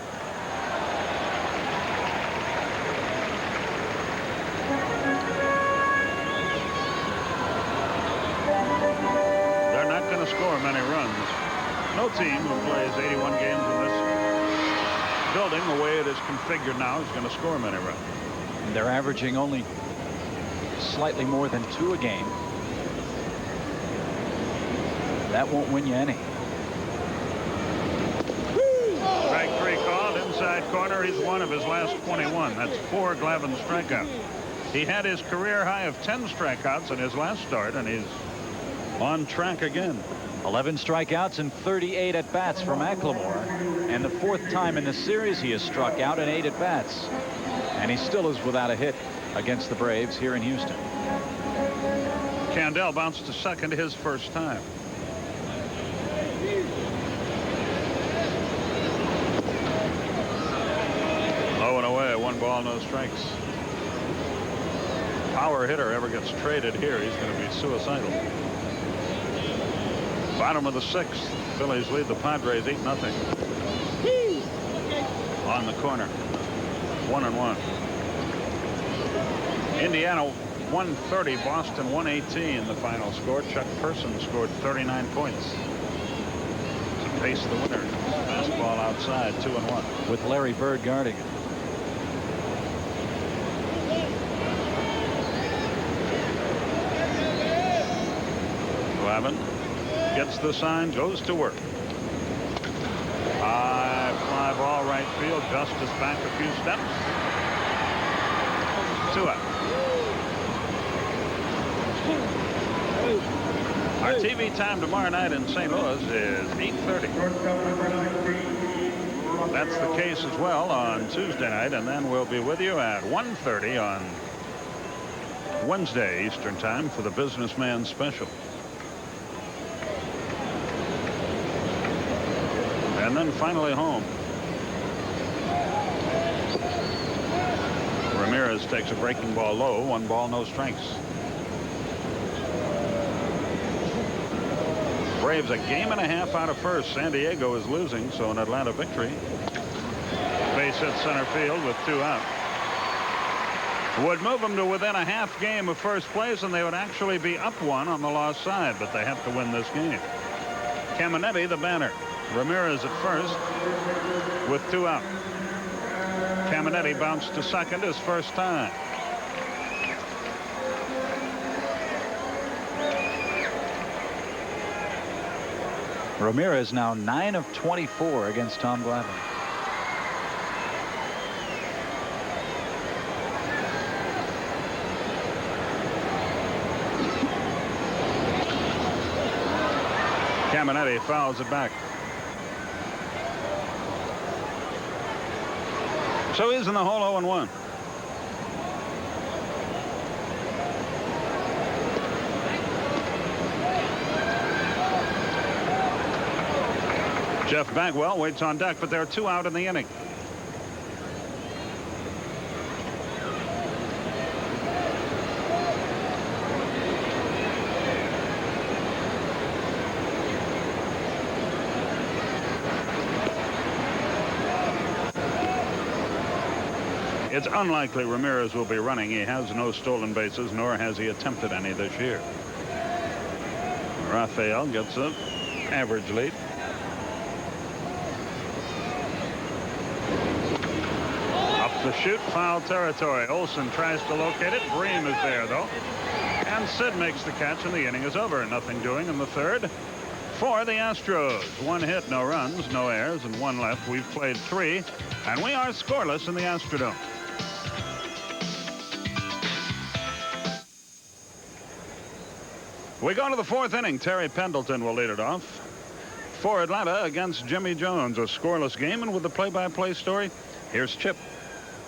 They're not going to score many runs. No team who plays 81 games in this building, the way it is configured now, is going to score many runs. And they're averaging only slightly more than 2 a game. That won't win you any. Strike 3 called inside corner. He's one of his last 21. That's 4 Glavine strikeouts. He had his career high of 10 strikeouts in his last start, and he's on track again. 11 strikeouts and 38 at bats for McLemore, and the 4th time in the series he has struck out in 8 at bats, and he still is without a hit against the Braves here in Houston. Candell bounced to second his first time. Low and away, 1 ball, no strikes. Power hitter ever gets traded here, he's going to be suicidal. Bottom of the 6th, Phillies lead the Padres 8-0. On the corner, 1-1. Indiana 130, Boston 118 the final score. Chuck Person scored 39 points to face the winner. Fastball outside, 2-1. With Larry Bird guarding it. Glavine gets the sign, goes to work. High fly ball right field. Justice back a few steps. 2 out. Our TV time tomorrow night in St. Louis is 8:30. That's the case as well on Tuesday night, and then we'll be with you at 1:30 on Wednesday Eastern time for the Businessman Special. And then finally home. Ramirez takes a breaking ball low. 1 ball, no strikes. Braves a game and a half out of first. San Diego is losing, so an Atlanta victory. Base hit center field with 2 out. Would move them to within a half game of first place, and they would actually be up 1 on the lost side, but they have to win this game. Caminetti, the batter. Ramirez at first with 2 out. Caminetti bounced to second his first time. Ramirez now 9 of 24 against Tom Glavine. Caminetti fouls it back. So he's in the hole 0-1. Jeff Bagwell waits on deck, but there are 2 out in the inning. It's unlikely Ramirez will be running. He has no stolen bases, nor has he attempted any this year. Rafael gets an average lead. Up the chute, foul territory. Olson tries to locate it. Bream is there, though. And Sid makes the catch, and the inning is over. Nothing doing in the third for the Astros. 1 hit, no runs, no errors, and 1 left. We've played 3, and we are scoreless in the Astrodome. We go to the 4th inning. Terry Pendleton will lead it off for Atlanta against Jimmy Jones. A scoreless game, and with the play-by-play story, here's Chip.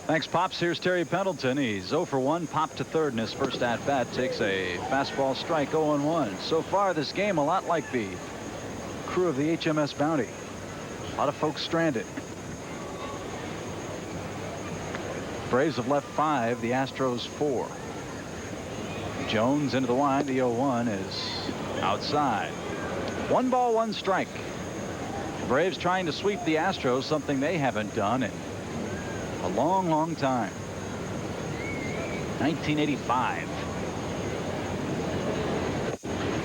Thanks, Pops. Here's Terry Pendleton. He's 0 for 1, popped to third in his first at-bat. Takes a fastball strike, 0-1. So far this game, a lot like the crew of the HMS Bounty. A lot of folks stranded. Braves have left 5, the Astros 4. Jones into the wind. The 0-1 is outside. 1 ball, 1 strike. Braves trying to sweep the Astros, something they haven't done in a long time. 1985.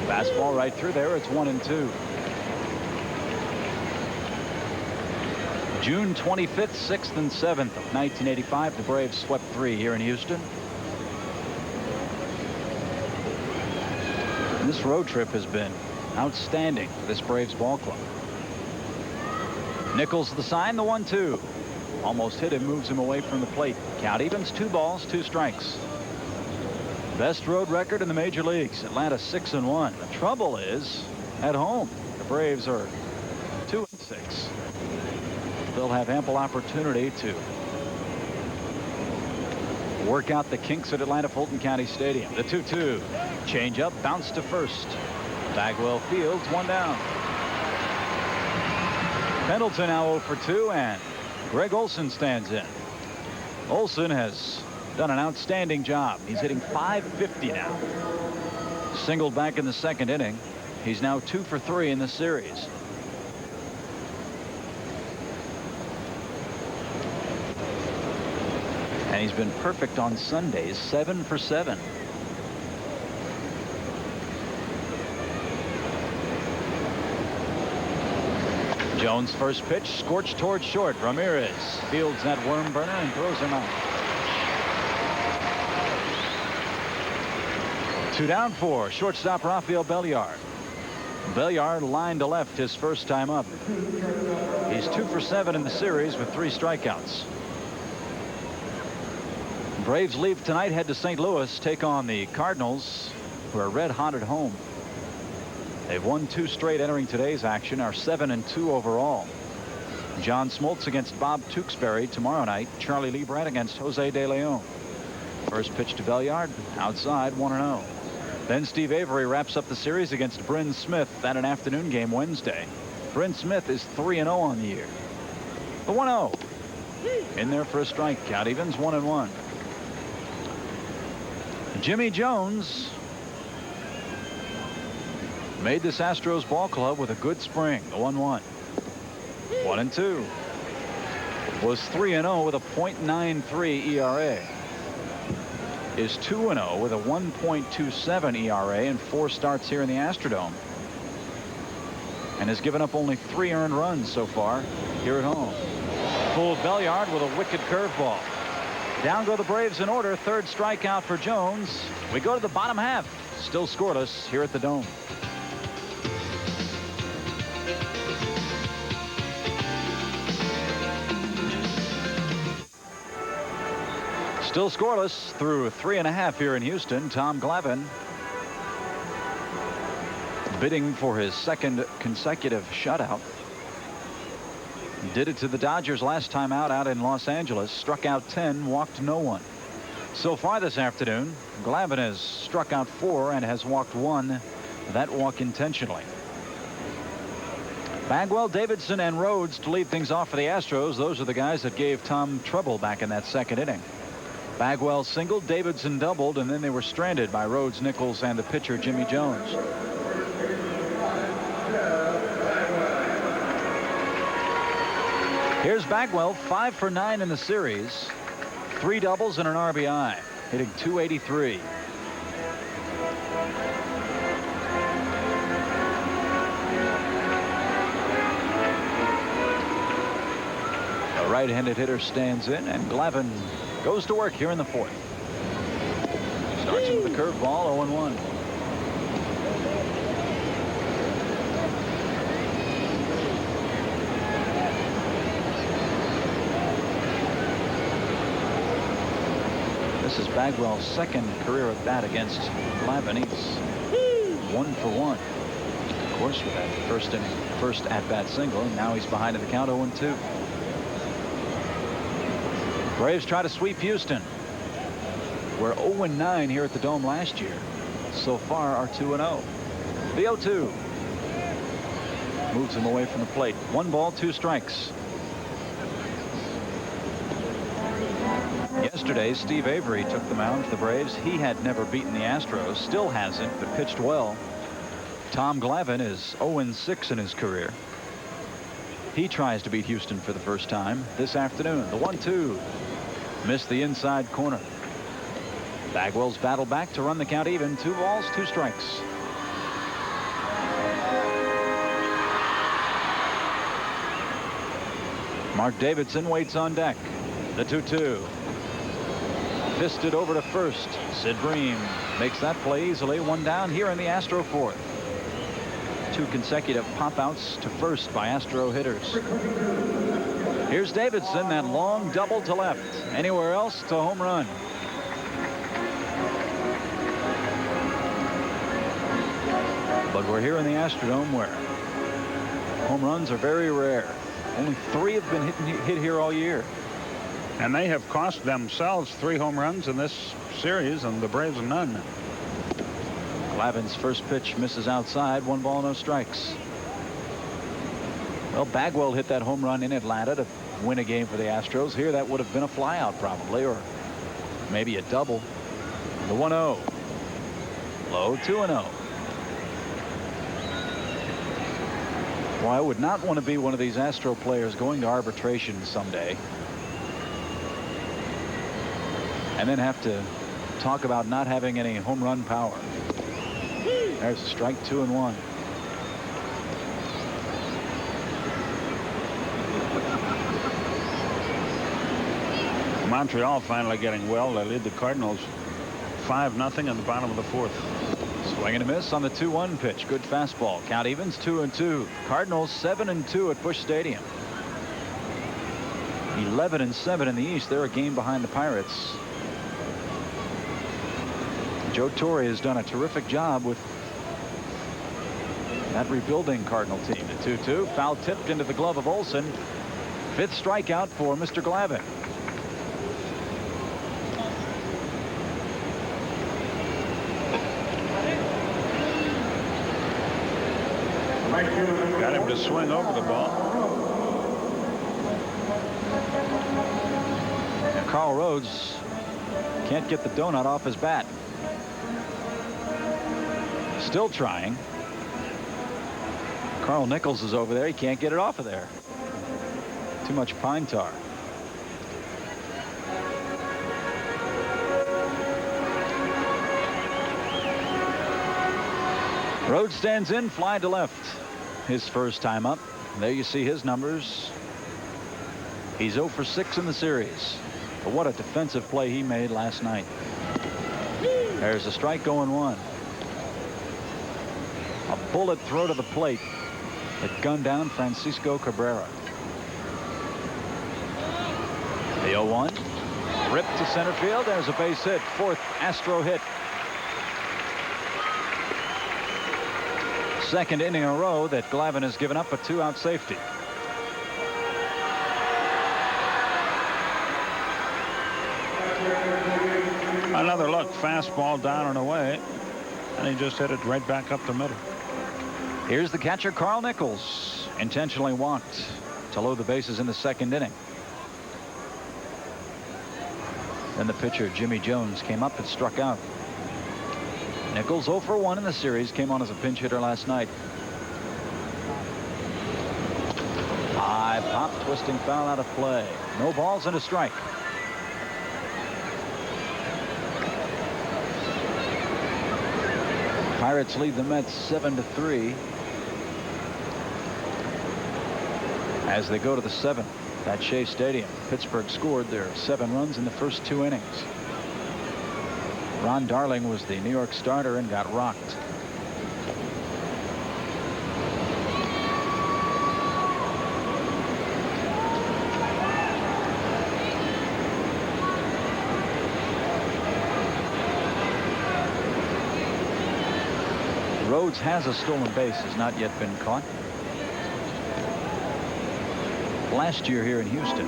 Fastball right through there. It's 1-2. June 25th, 6th, and 7th of 1985. The Braves swept 3 here in Houston. And this road trip has been outstanding for this Braves ball club. Nichols the sign, the 1-2. Almost hit him, moves him away from the plate. Count evens, 2 balls, 2 strikes. Best road record in the major leagues. Atlanta 6-1. The trouble is at home. The Braves are 2-6. They'll have ample opportunity to work out the kinks at Atlanta Fulton County Stadium. The 2-2. Change up, bounce to first. Bagwell fields, 1 down. Pendleton now 0 for 2, and Greg Olson stands in. Olson has done an outstanding job. He's hitting .550 now. Singled back in the 2nd inning. He's now 2 for 3 in the series. And he's been perfect on Sundays, 7 for 7. Jones' first pitch scorched towards short. Ramirez fields that worm burner and throws him out. 2 down, 4. Shortstop Rafael Belliard. Belliard lined to left his first time up. He's 2 for 7 in the series with 3 strikeouts. Braves leave tonight, head to St. Louis, take on the Cardinals, who are red hot at home. They've won 2 straight entering today's action, are 7-2 overall. John Smoltz against Bob Tewksbury tomorrow night. Charlie Liebrandt against Jose De Leon. First pitch to Belliard, outside, 1-0. Then Steve Avery wraps up the series against Bryn Smith at an afternoon game Wednesday. Bryn Smith is 3-0 on the year. The 1-0 in there for a strike. Count evens 1-1. Jimmy Jones made this Astros ball club with a good spring. The 1-1. 1-2. Was 3-0 with a .93 ERA. Is 2-0 with a 1.27 ERA in 4 starts here in the Astrodome. And has given up only 3 earned runs so far here at home. Fooled Belliard with a wicked curveball. Down go the Braves in order. 3rd strikeout for Jones. We go to the bottom half. Still scoreless here at the Dome. Still scoreless through 3.5 here in Houston. Tom Glavine bidding for his 2nd consecutive shutout. Did it to the Dodgers last time out in Los Angeles. Struck out 10, walked no one. So far this afternoon, Glavine has struck out 4 and has walked 1. That walk intentionally. Bagwell, Davidson, and Rhodes to lead things off for the Astros. Those are the guys that gave Tom trouble back in that 2nd inning. Bagwell singled, Davidson doubled, and then they were stranded by Rhodes, Nichols, and the pitcher Jimmy Jones. Here's Bagwell, 5 for 9 in the series. 3 doubles and an RBI, hitting .283. A right-handed hitter stands in, and Glavine goes to work here in the 4th. Starts with a curveball, 0-1. This is Bagwell's 2nd career at bat against Glavine. He's 1 for 1. Of course, with that first at bat single, and now he's behind in the count, 0-2. Braves try to sweep Houston. We're 0-9 here at the Dome last year. So far are 2-0. The 0-2 moves him away from the plate. 1 ball, 2 strikes. Yesterday, Steve Avery took the mound for the Braves. He had never beaten the Astros, still hasn't, but pitched well. Tom Glavine is 0-6 in his career. He tries to beat Houston for the first time this afternoon. The 1-2 missed the inside corner. Bagwell's battle back to run the count even. 2 balls, 2 strikes. Mark Davidson waits on deck. The 2-2. Fisted over to first. Sid Bream makes that play easily. 1 down here in the Astro 4th. 2 consecutive pop-outs to first by Astro hitters. Here's Davidson, that long double to left. Anywhere else to home run. But we're here in the Astrodome where home runs are very rare. Only 3 have been hit here all year. And they have cost themselves 3 home runs in this series, and the Braves none. Glavine's first pitch misses outside. 1 ball, no strikes. Well, Bagwell hit that home run in Atlanta to win a game for the Astros. Here, that would have been a flyout probably, or maybe a double. The 1-0. Low, 2-0. Well, I would not want to be one of these Astro players going to arbitration someday. and then have to talk about not having any home run power. There's a strike, 2-1. Montreal finally getting well. They lead the Cardinals 5-0 in the bottom of the fourth. Swing and a miss on the 2-1 pitch. Good fastball. Count evens 2-2. Cardinals 7-2 at Busch Stadium. 11-7 in the East. They're a game behind the Pirates. Joe Torre has done a terrific job with that rebuilding Cardinal team. The 2-2 foul tipped into the glove of Olsen. 5th strikeout for Mr. Glavine. Got him to swing over the ball. And Carl Rhodes can't get the donut off his bat. Still trying. Carl Nichols is over there. He can't get it off of there. Too much pine tar. Rhodes stands in, fly to left. His first time up. There you see his numbers. He's 0 for 6 in the series. But what a defensive play he made last night. There's a strike, going 1. A bullet throw to the plate that gunned down Francisco Cabrera. The 0-1. Ripped to center field. There's a base hit. 4th Astro hit. 2nd inning in a row that Glavine has given up a 2-out safety. Another look. Fastball down and away. And he just hit it right back up the middle. Here's the catcher, Carl Nichols. Intentionally walked to load the bases in the 2nd inning. Then the pitcher, Jimmy Jones, came up and struck out. Nichols 0 for 1 in the series. Came on as a pinch hitter last night. High pop, twisting foul, out of play. No balls and a strike. Pirates lead the Mets 7-3 as they go to the 7th at Shea Stadium. Pittsburgh scored their 7 runs in the first 2 innings. Ron Darling was the New York starter and got rocked. Rhodes has a stolen base, has not yet been caught. Last year here in Houston,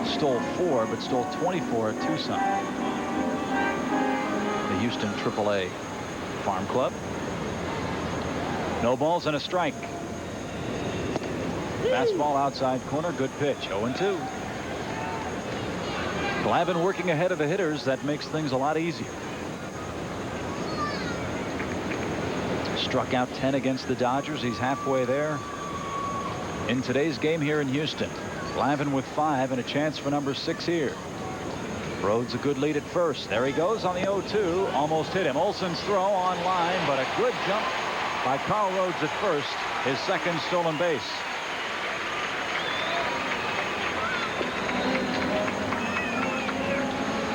stole 4, but stole 24 at Tucson. The Houston AAA Farm Club. No balls and a strike. Fastball outside corner, good pitch. 0-2. Glavine working ahead of the hitters. That makes things a lot easier. Struck out 10 against the Dodgers. He's halfway there in today's game here in Houston. Glavine with 5 and a chance for number 6 here. Rhodes a good lead at first. There he goes on the 0-2. Almost hit him. Olsen's throw on line, but a good jump by Carl Rhodes at first. His 2nd stolen base.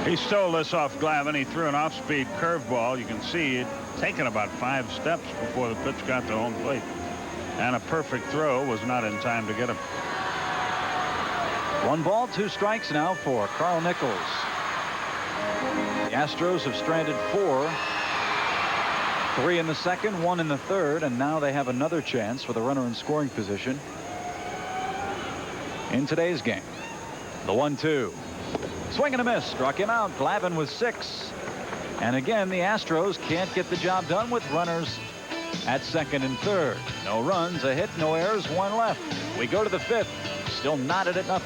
He stole this off Glavine. He threw an off-speed curveball. You can see it taken about 5 steps before the pitch got to home plate. And a perfect throw was not in time to get him. 1 ball, 2 strikes now for Carl Nichols. The Astros have stranded 4. 3 in the 2nd, 1 in the 3rd, and now they have another chance with a runner in scoring position in today's game. The 1-2. Swing and a miss. Struck him out. Glavine with 6. And again, the Astros can't get the job done with runners at 2nd and 3rd. No runs, a hit, no errors, 1 left. We go to the 5th. Still knotted at 0.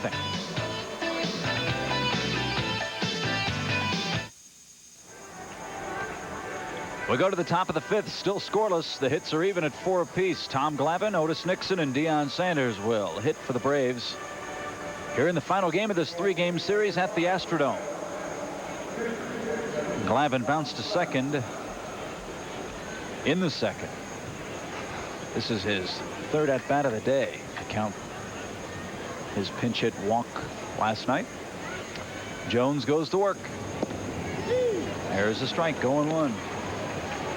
We go to the top of the 5th. Still scoreless. The hits are even at 4 apiece. Tom Glavine, Otis Nixon, and Deion Sanders will hit for the Braves here in the final game of this 3-game series at the Astrodome. Glavine bounced to second in the second. This is his third at bat of the day to count his pinch hit walk last night. Jones goes to work. There's a strike, going one.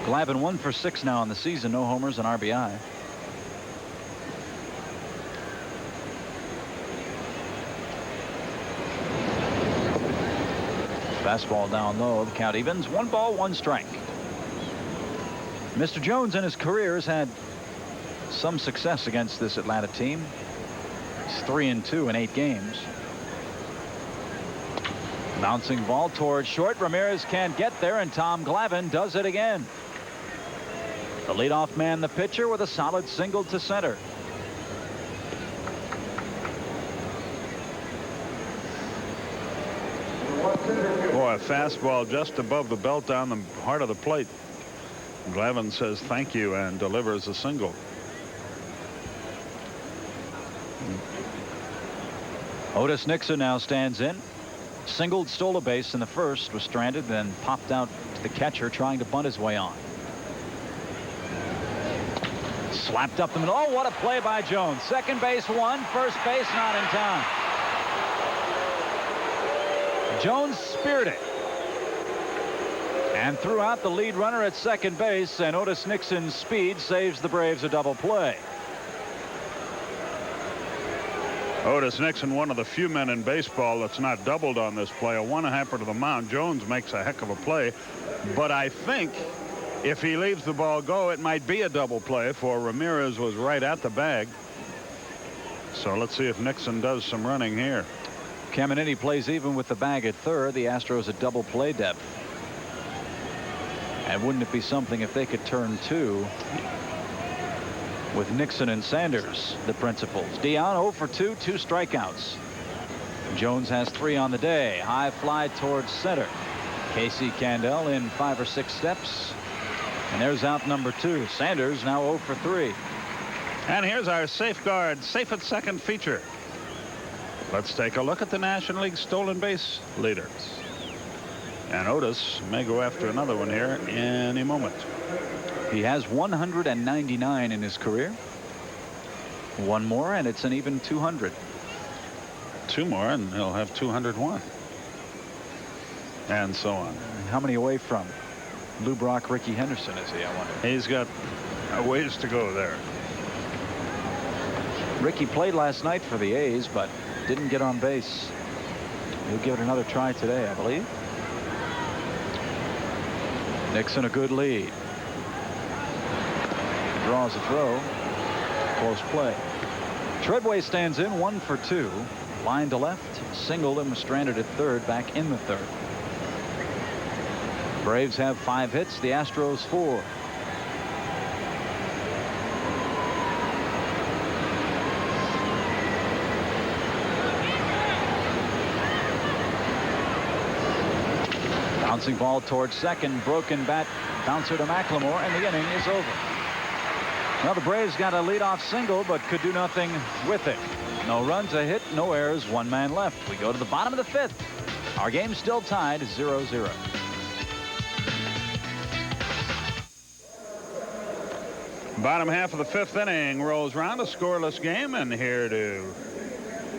Glavine 1 for 6 now in the season. No homers and RBI. Fastball down low. The count evens. 1 ball, 1 strike. Mr. Jones in his career has had some success against this Atlanta team. He's 3-2 in 8 games. Bouncing ball towards short. Ramirez can't get there, and Tom Glavine does it again. The leadoff man, the pitcher, with a solid single to center. Boy, a fastball just above the belt down the heart of the plate. Glavine says thank you and delivers a single. Otis Nixon now stands in. Singled, stole a base in the first, was stranded, then popped out to the catcher trying to bunt his way on. Slapped up the middle. Oh, what a play by Jones. Second base one, first base not in time. Jones speared it and threw out the lead runner at second base, and Otis Nixon's speed saves the Braves a double play. Otis Nixon, one of the few men in baseball that's not doubled on this play. A one-hopper to the mound. Jones makes a heck of a play, but I think if he leaves the ball go, it might be a double play, for Ramirez was right at the bag. So let's see if Nixon does some running here. Caminiti plays even with the bag at third. The Astros at double play depth. And wouldn't it be something if they could turn 2 with Nixon and Sanders, the principals? Dion 0 for 2, 2 strikeouts. Jones has 3 on the day. High fly towards center. Casey Candell in 5 or 6 steps. And there's out number 2. Sanders now 0 for 3. And here's our safeguard, safe at second feature. Let's take a look at the National League stolen base leaders. And Otis may go after another one here any moment. He has 199 in his career. One more and it's an even 200. 2 more and he'll have 201. And so on. How many away from Lou Brock, Ricky Henderson is he, I wonder? He's got a ways to go there. Ricky played last night for the A's, but didn't get on base. He'll give it another try today, I believe. Nixon a good lead. Draws a throw. Close play. Treadway stands in 1 for 2. Line to left. Singled and was stranded at third, back in the third. Braves have 5 hits. The Astros 4. Bouncing ball towards second. Broken bat. Bouncer to McLemore, and the inning is over. Well, the Braves got a leadoff single, but could do nothing with it. No runs, a hit, no errors, 1 man left. We go to the bottom of the 5th. Our game still tied 0-0. Bottom half of the 5th inning rolls around, a scoreless game, and here to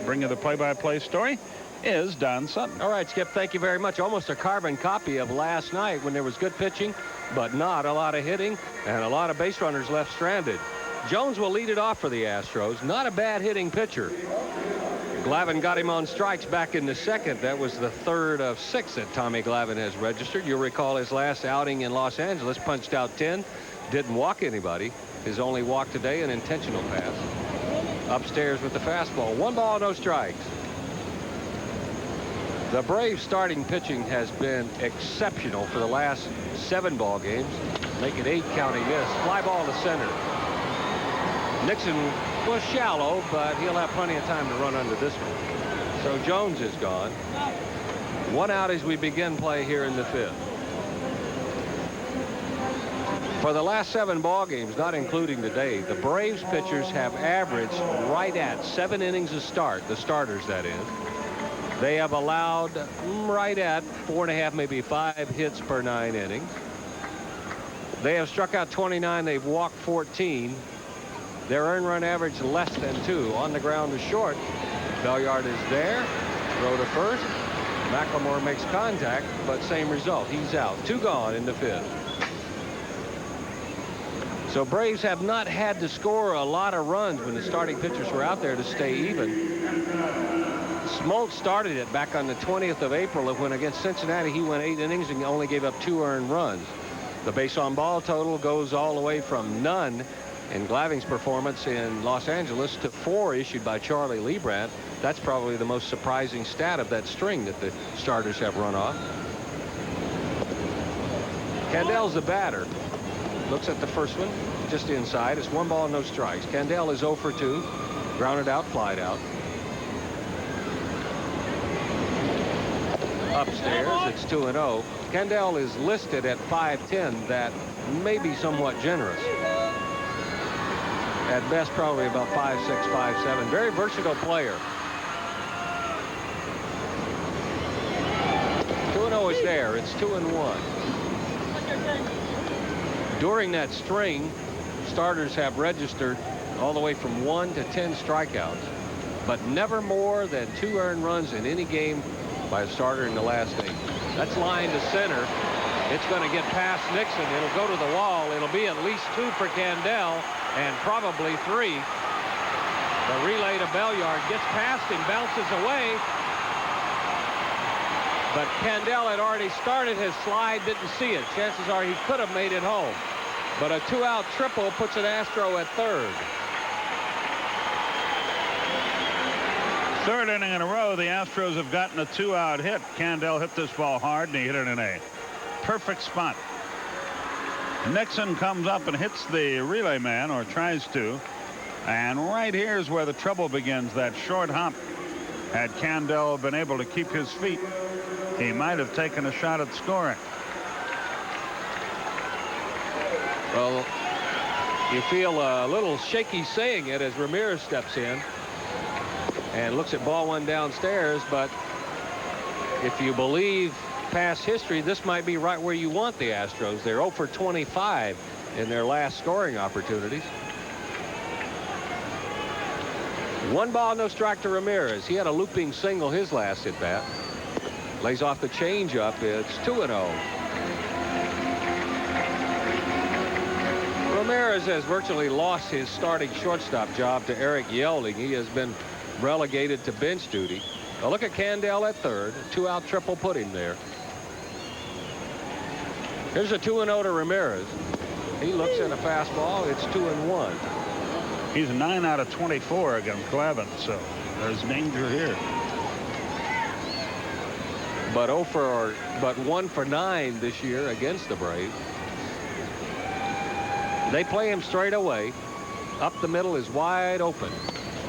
bring you the play-by-play story is Don Sutton. All right, Skip, thank you very much. Almost a carbon copy of last night when there was good pitching, but not a lot of hitting and a lot of base runners left stranded. Jones will lead it off for the Astros. Not a bad hitting pitcher. Glavine got him on strikes back in the second. That was the 3rd of 6 that Tommy Glavine has registered. You'll recall his last outing in Los Angeles, punched out 10, didn't walk anybody. His only walk today, an intentional pass. Upstairs with the fastball. 1 ball, no strikes. The Braves starting pitching has been exceptional for the last 7 ball games. Make it 8 counting this. Fly ball to center. Nixon was shallow, but he'll have plenty of time to run under this one. So Jones is gone. 1 out as we begin play here in the 5th. For the last 7 ball games, not including today, the Braves pitchers have averaged right at 7 innings a start, the starters that is. They have allowed right at 4.5, maybe 5 hits per 9 innings. They have struck out 29. They've walked 14. Their earned run average less than 2. On the ground to short. Belliard is there. Throw to first. McLemore makes contact, but same result. He's out. 2 gone in the 5th. So Braves have not had to score a lot of runs when the starting pitchers were out there to stay even. Smoltz started it back on the 20th of April when against Cincinnati he went 8 innings and only gave up 2 earned runs. The base on ball total goes all the way from none in Glaving's performance in Los Angeles to 4 issued by Charlie Leibrandt. That's probably the most surprising stat of that string that the starters have run off. Candel's the batter. Looks at the first one, just inside. It's 1 ball, no strikes. Candel is 0 for 2. Grounded out, flied out. Upstairs, it's 2-0. Candel is listed at 5'10". That may be somewhat generous. At best, probably about 5'6", 5'7". Very versatile player. 2-0 is there. It's 2-1. During that string, starters have registered all the way from 1 to 10 strikeouts, but never more than 2 earned runs in any game by a starter in the last 8. That's line to center. It's going to get past Nixon. It'll go to the wall. It'll be at least 2 for Candel and probably 3. The relay to Belliard gets past him, bounces away. But Candel had already started his slide, didn't see it. Chances are he could have made it home. But a 2-out triple puts an Astro at 3rd. 3rd inning in a row, the Astros have gotten a 2-out hit. Candel hit this ball hard, and he hit it in a perfect spot. Nixon comes up and hits the relay man, or tries to. And right here is where the trouble begins. That short hop. Had Candel been able to keep his feet, he might have taken a shot at scoring. Well, you feel a little shaky saying it as Ramirez steps in and looks at ball 1 downstairs. But if you believe past history, this might be right where you want the Astros. They're 0 for 25 in their last scoring opportunities. 1 ball, no strike to Ramirez. He had a looping single his last at bat. Lays off the changeup. It's 2-0. Ramirez has virtually lost his starting shortstop job to Eric Yelding. He has been relegated to bench duty. Now look at Candel at 3rd. 2-out triple put him there. Here's a 2-0 to Ramirez. He looks at a fastball. It's 2-1. He's 9 out of 24 against Glavin, so there's danger here. But 1 for 9 this year against the Braves. They play him straight away. Up the middle is wide open.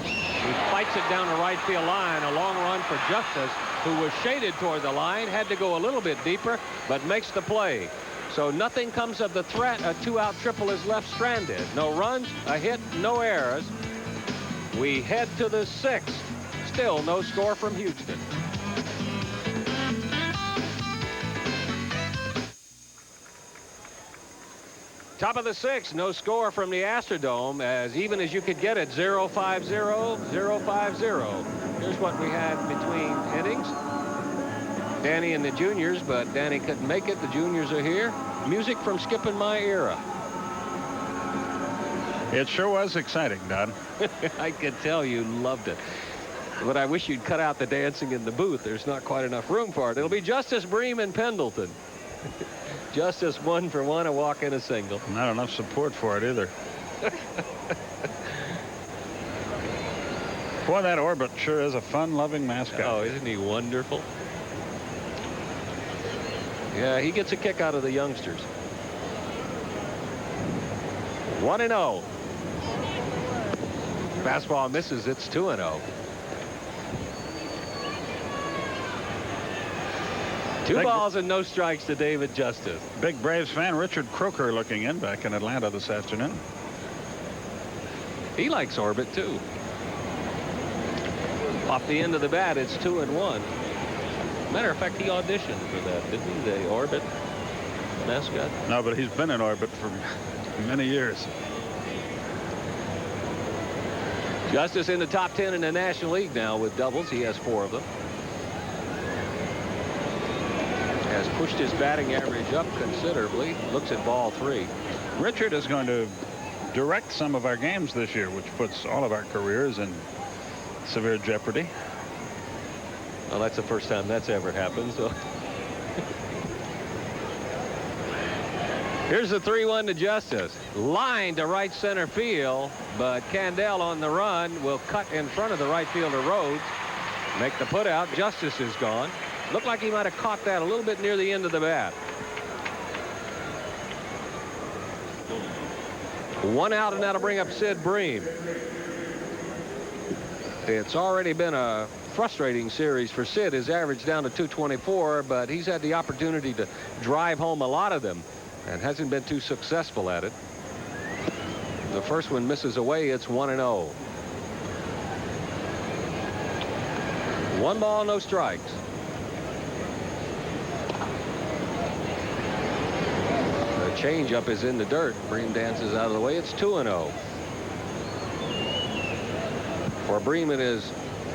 He fights it down the right field line. A long run for Justice, who was shaded toward the line, had to go a little bit deeper, but makes the play. So nothing comes of the threat. A 2-out triple is left stranded. No runs, a hit, no errors. We head to the 6th. Still no score from Houston. Top of the 6th, no score from the Astrodome, as even as you could get it. 0-5-0, 0-5-0. Here's what we had between innings. Danny and the juniors, but Danny couldn't make it. The juniors are here. Music from Skip and My Era. It sure was exciting, Don. I could tell you loved it. But I wish you'd cut out the dancing in the booth. There's not quite enough room for it. It'll be Justice Bream and Pendleton. Justice 1 for 1, a walk and a single. Not enough support for it either. Boy, that Orbit sure is a fun-loving mascot. Oh, isn't he wonderful? Yeah, he gets a kick out of the youngsters. 1-0. Fastball misses. It's 2-0. 2 balls and no strikes to David Justice. Big Braves fan Richard Croker looking in back in Atlanta this afternoon. He likes Orbit too. Off the end of the bat, it's 2-1. Matter of fact, he auditioned for that, didn't he? The Orbit mascot. No, but he's been in Orbit for many years. Justice in the top 10 in the National League now with doubles. He has 4 of them. Has pushed his batting average up considerably. Looks at ball 3. Richard is going to direct some of our games this year, which puts all of our careers in severe jeopardy. Well, that's the first time that's ever happened. So here's the 3-1 to Justice. Line to right center field, but Candell on the run will cut in front of the right fielder Rhodes. Make the put out. Justice is gone. Looked like he might have caught that a little bit near the end of the bat. 1 out, and that'll bring up Sid Bream. It's already been a frustrating series for Sid. His average down to 224, but he's had the opportunity to drive home a lot of them and hasn't been too successful at it. The first one misses away. It's 1-0. 1 ball, no strikes. The changeup is in the dirt. Bream dances out of the way. It's 2-0. For Bream, it is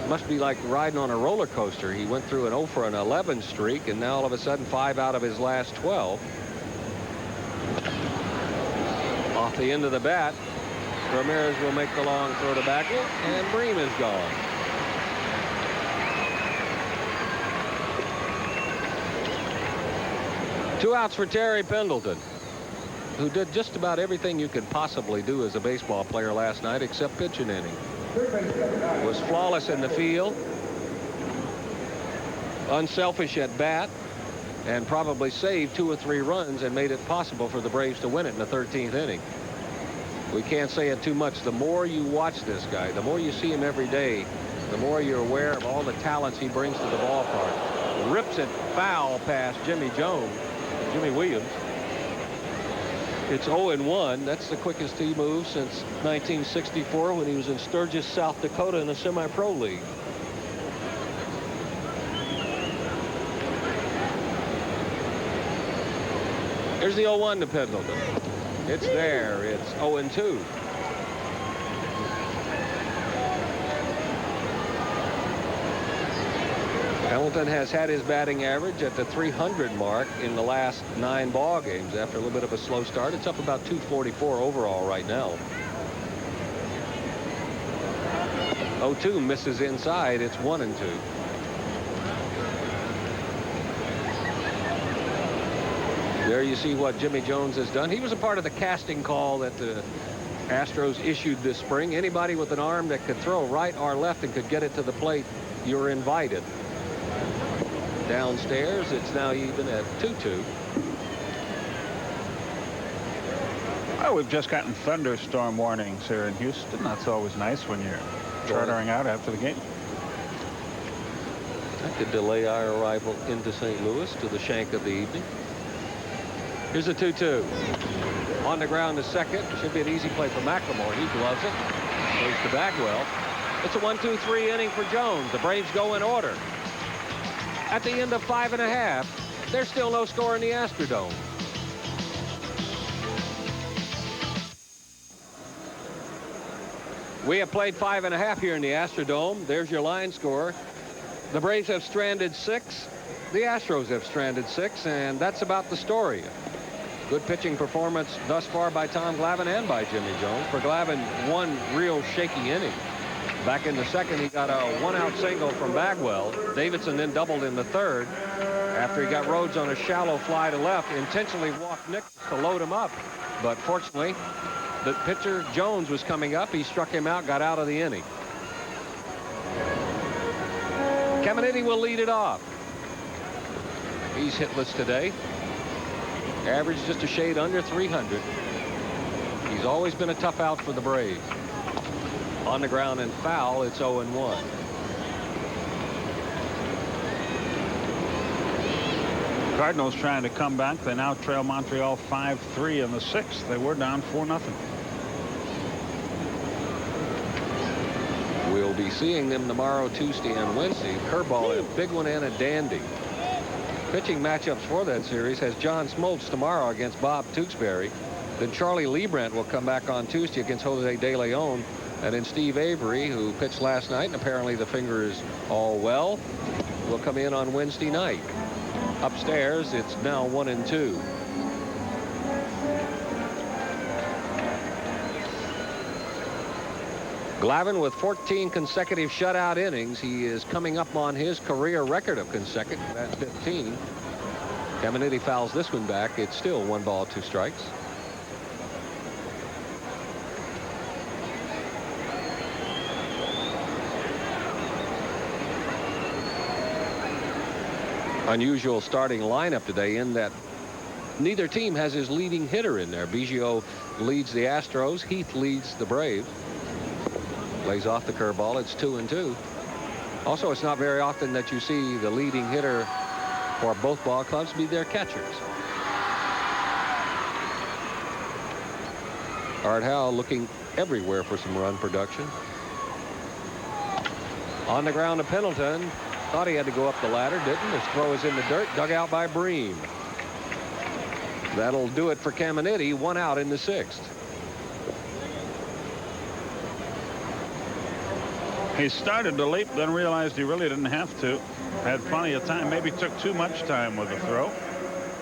must be like riding on a roller coaster. He went through an 0 for an 11 streak, and now all of a sudden 5 out of his last 12. Off the end of the bat, Ramirez will make the long throw to backward, and Bream is gone. Two outs for Terry Pendleton, who did just about everything you could possibly do as a baseball player last night except pitch an inning. Was flawless in the field, unselfish at bat, and probably saved 2 or 3 runs and made it possible for the Braves to win it in the 13th inning. We can't say it too much. The more you watch this guy, the more you see him every day, the more you're aware of all the talents he brings to the ballpark. Rips it foul past Jimmy Williams. It's 0-1. That's the quickest he moved since 1964 when he was in Sturgis, South Dakota in a semi-pro league. Here's the 0-1 to Pendleton. It's there. It's 0-2. Hamilton has had his batting average at the 300 mark in the last 9 ball games. After a little bit of a slow start, it's up about 244 overall right now. 0-2 misses inside. It's 1-2. There you see what Jimmy Jones has done. He was a part of the casting call that the Astros issued this spring. Anybody with an arm that could throw right or left and could get it to the plate, you're invited. Downstairs, it's now even at 2-2. Well, we've just gotten thunderstorm warnings here in Houston. That's always nice when you're chartering out after the game. That could delay our arrival into St. Louis to the shank of the evening. Here's a 2-2. On the ground to second. Should be an easy play for McLemore. He gloves it. Goes to Bagwell. It's a 1-2-3 inning for Jones. The Braves go in order. At the end of 5½, there's still no score in the Astrodome. We have played 5½ here in the Astrodome. There's your line score. The Braves have stranded 6. The Astros have stranded 6, and that's about the story. Good pitching performance thus far by Tom Glavine and by Jimmy Jones. For Glavine, 1 real shaky inning. Back in the second, he got a 1-out single from Bagwell. Davidson then doubled in the third after he got Rhodes on a shallow fly to left. Intentionally walked Nichols to load him up. But fortunately, the pitcher Jones was coming up. He struck him out, got out of the inning. Caminiti will lead it off. He's hitless today. Average just a shade under 300. He's always been a tough out for the Braves. On the ground and foul, it's 0-1. Cardinals trying to come back. They now trail Montreal 5-3 in the 6th. They were down 4-0. We'll be seeing them tomorrow, Tuesday, and Wednesday. Curveball, a big one and a dandy. Pitching matchups for that series has John Smoltz tomorrow against Bob Tewksbury. Then Charlie Leibrandt will come back on Tuesday against Jose De Leon. And then Steve Avery, who pitched last night, and apparently the finger is all well, will come in on Wednesday night. Upstairs, it's now 1-2. Glavine with 14 consecutive shutout innings. He is coming up on his career record of consecutive. That's 15. Caminiti fouls this one back. It's still 1 ball, 2 strikes. Unusual starting lineup today in that neither team has his leading hitter in there. Biggio leads the Astros. Heath leads the Braves. Lays off the curveball. It's 2-2. Also, it's not very often that you see the leading hitter for both ball clubs be their catchers. Art Howe looking everywhere for some run production. On the ground to Pendleton. Thought he had to go up the ladder, didn't. His throw is in the dirt, dug out by Bream. That'll do it for Caminiti. 1 out in the 6th. He started to leap, then realized he really didn't have to. Had plenty of time. Maybe took too much time with the throw.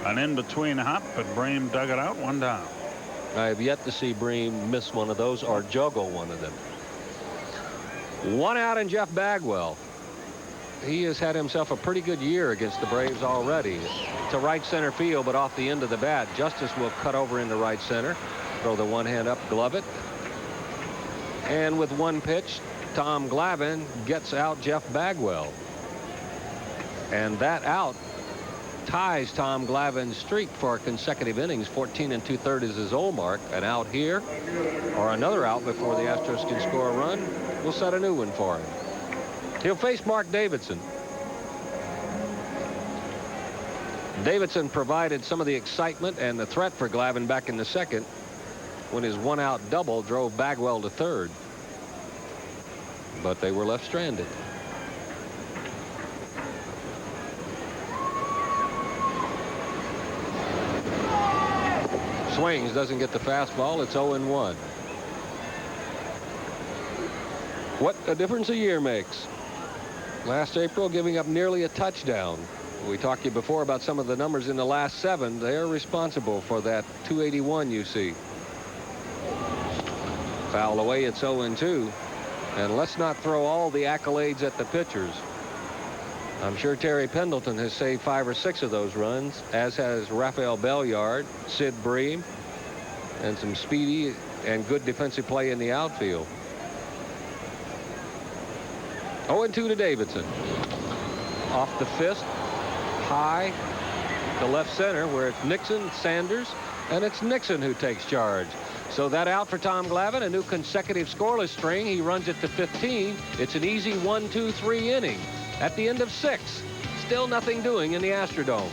An in-between hop, but Bream dug it out. 1 down. I have yet to see Bream miss one of those or juggle one of them. 1 out in Jeff Bagwell. He has had himself a pretty good year against the Braves already. To right center field, but off the end of the bat. Justice will cut over into right center. Throw the one hand up, glove it. And with 1 pitch, Tom Glavine gets out Jeff Bagwell. And that out ties Tom Glavine's streak for consecutive innings. 14 2/3 is his old mark. An out here or another out before the Astros can score a run will set a new one for him. He'll face Mark Davidson. Davidson provided some of the excitement and the threat for Glavine back in the 2nd when his 1-out double drove Bagwell to 3rd. But they were left stranded. Swings, doesn't get the fastball. It's 0-1. What a difference a year makes. Last April, giving up nearly a touchdown. We talked to you before about some of the numbers in the last 7. They're responsible for that 281 you see. Foul away, it's 0-2. And let's not throw all the accolades at the pitchers. I'm sure Terry Pendleton has saved 5 or 6 of those runs, as has Rafael Belliard, Sid Bream, and some speedy and good defensive play in the outfield. 0-2 to Davidson. Off the fist, high to left center, where it's Nixon, Sanders, and it's Nixon who takes charge. So that out for Tom Glavine, a new consecutive scoreless string. He runs it to 15. It's an easy 1-2-3 inning. At the end of 6, still nothing doing in the Astrodome.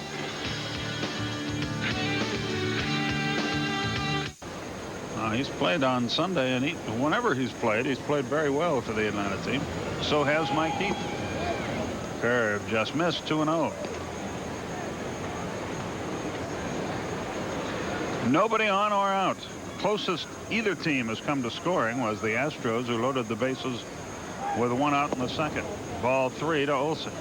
He's played on Sunday, and whenever he's played very well for the Atlanta team. So has Mike Heath. Curve just missed. 2-0. Nobody on or out. Closest either team has come to scoring was the Astros, who loaded the bases with 1 out in the 2nd. Ball 3 to Olson.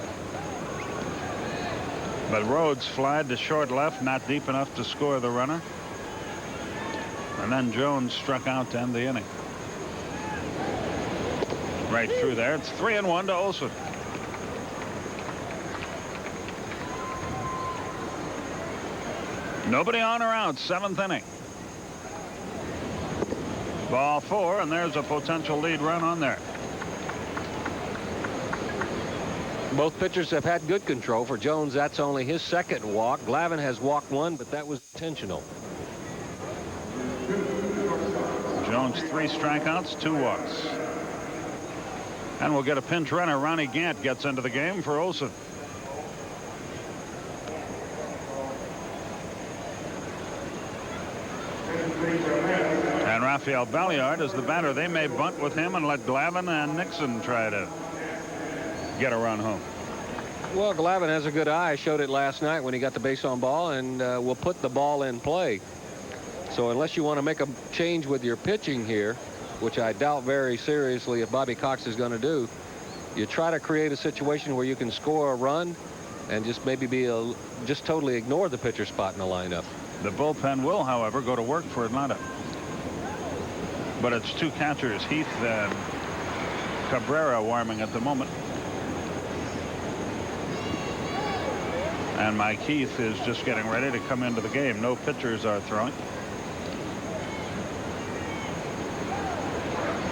But Rhodes flied to short left, not deep enough to score the runner. And then Jones struck out to end the inning. Right through there. It's 3-1 to Olson. Nobody on or out. 7th inning. Ball 4, and there's a potential lead run on there. Both pitchers have had good control. For Jones, that's only his 2nd walk. Glavine has walked 1, but that was intentional. Jones 3 strikeouts, 2 walks. And we'll get a pinch runner. Ronnie Gant gets into the game for Olson. And Rafael Belliard is the batter. They may bunt with him and let Glavine and Nixon try to get a run home. Well, Glavine has a good eye. Showed it last night when he got the base on ball, and will put the ball in play. So unless you want to make a change with your pitching here, which I doubt very seriously if Bobby Cox is going to do, you try to create a situation where you can score a run and just maybe just totally ignore the pitcher spot in the lineup. The bullpen will, however, go to work for Atlanta. But it's two catchers, Heath and Cabrera, warming at the moment. And Mike Heath is just getting ready to come into the game. No pitchers are throwing.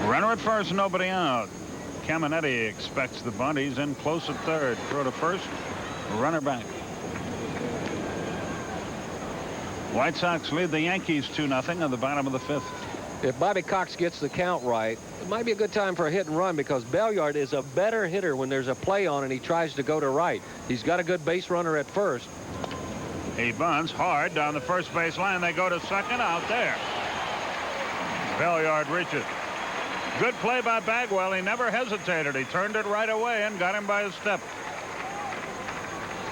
Runner at first, nobody out. Caminetti expects the bunt. He's in close at third. Throw to first. Runner back. White Sox lead the Yankees 2-0 in the bottom of the fifth. If Bobby Cox gets the count right, it might be a good time for a hit and run, because Belliard is a better hitter when there's a play on and he tries to go to right. He's got a good base runner at first. He bunts hard down the first base line. They go to second, out there. Belliard reaches. Good play by Bagwell. He never hesitated. He turned it right away and got him by a step.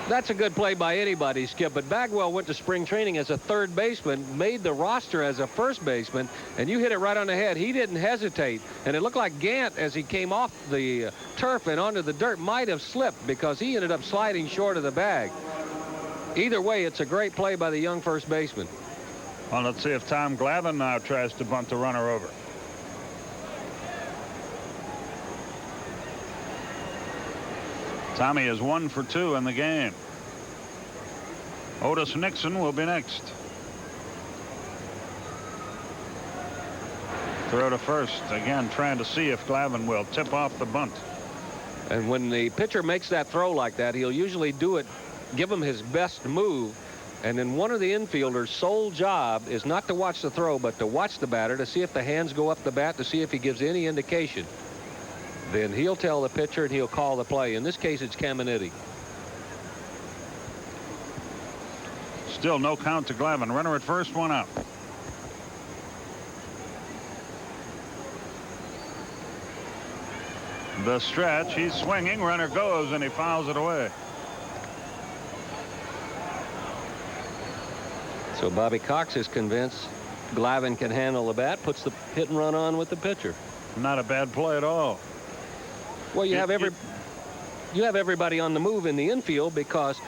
That's a good play by anybody, Skip, but Bagwell went to spring training as a third baseman, made the roster as a first baseman, and you hit it right on the head. He didn't hesitate, and it looked like Gant, as he came off the turf and onto the dirt, might have slipped because he ended up sliding short of the bag. Either way, it's a great play by the young first baseman. Well, let's see if Tom Glavine now tries to bunt the runner over. Tommy is 1 for 2 in the game. Otis Nixon will be next. Throw to first. Again, trying to see if Glavine will tip off the bunt. And when the pitcher makes that throw like that, he'll usually do it, give him his best move. And then one of the infielders' sole job is not to watch the throw, but to watch the batter to see if the hands go up the bat, to see if he gives any indication. Then he'll tell the pitcher and he'll call the play. In this case, it's Caminetti. Still no count to Glavine. Runner at first, one out. The stretch. He's swinging. Runner goes and he fouls it away. So Bobby Cox is convinced Glavine can handle the bat, puts the hit and run on with the pitcher. Not a bad play at all. Well, you have everybody on the move in the infield because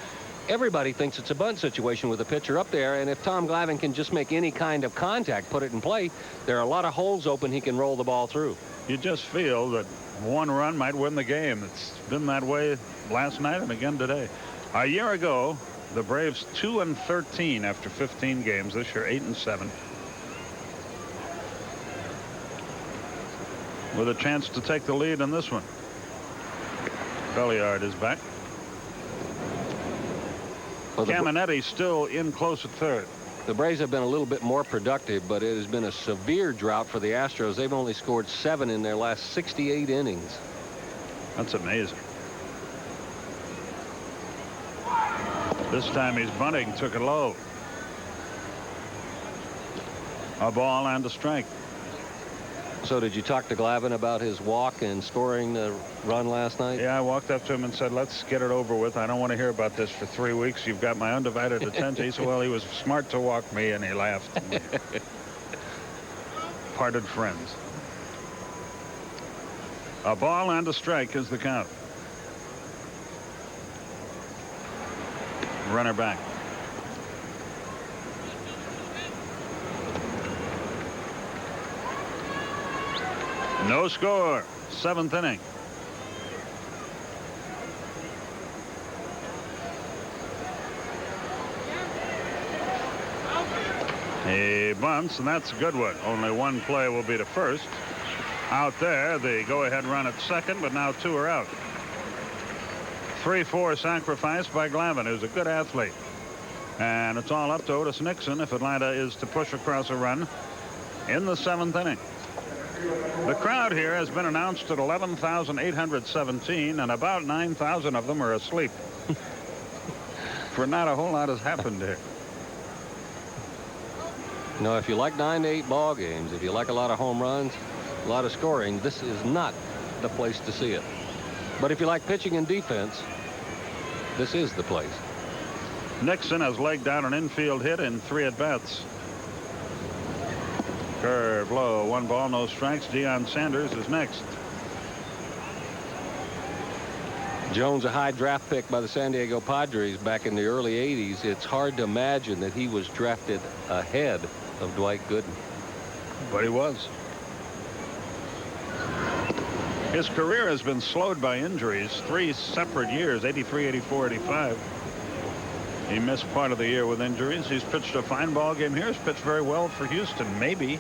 everybody thinks it's a bunt situation with the pitcher up there. And if Tom Glavine can just make any kind of contact, put it in play, there are a lot of holes open he can roll the ball through. You just feel that one run might win the game. It's been that way last night and again today. A year ago, the Braves 2-13 after 15 games. This year 8-7. With a chance to take the lead in this one. Belliard is back. Well, Caminetti still in close at third. The Braves have been a little bit more productive, but it has been a severe drought for the Astros. They've only scored 7 in their last 68 innings. That's amazing. This time he's bunting, took it low. A ball and a strike. So did you talk to Glavine about his walk and scoring the run last night? Yeah, I walked up to him and said, let's get it over with. I don't want to hear about this for 3 weeks. You've got my undivided attention. He said, well, he was smart to walk me, and he laughed. Parted friends. A ball and a strike is the count. Runner back. No score. 7th inning. He bunts, and that's a good one. Only one play will be to first. Out there, the go-ahead run at second, but now 2 are out. 3-4 sacrifice by Glavine, who's a good athlete. And it's all up to Otis Nixon if Atlanta is to push across a run in the 7th inning. The crowd here has been announced at 11,817, and about 9,000 of them are asleep. For not a whole lot has happened here. You know, if you like 9 to 8 ball games, if you like a lot of home runs, a lot of scoring, this is not the place to see it. But if you like pitching and defense, this is the place. Nixon has legged down an infield hit in 3 at-bats. Curve low, 1 ball, no strikes. Deion Sanders is next. Jones, a high draft pick by the San Diego Padres back in the early 80s. It's hard to imagine that he was drafted ahead of Dwight Gooden. But he was. His career has been slowed by injuries 3 separate years, 83, 84, 85. He missed part of the year with injuries. He's pitched a fine ball game here. He's pitched very well for Houston. Maybe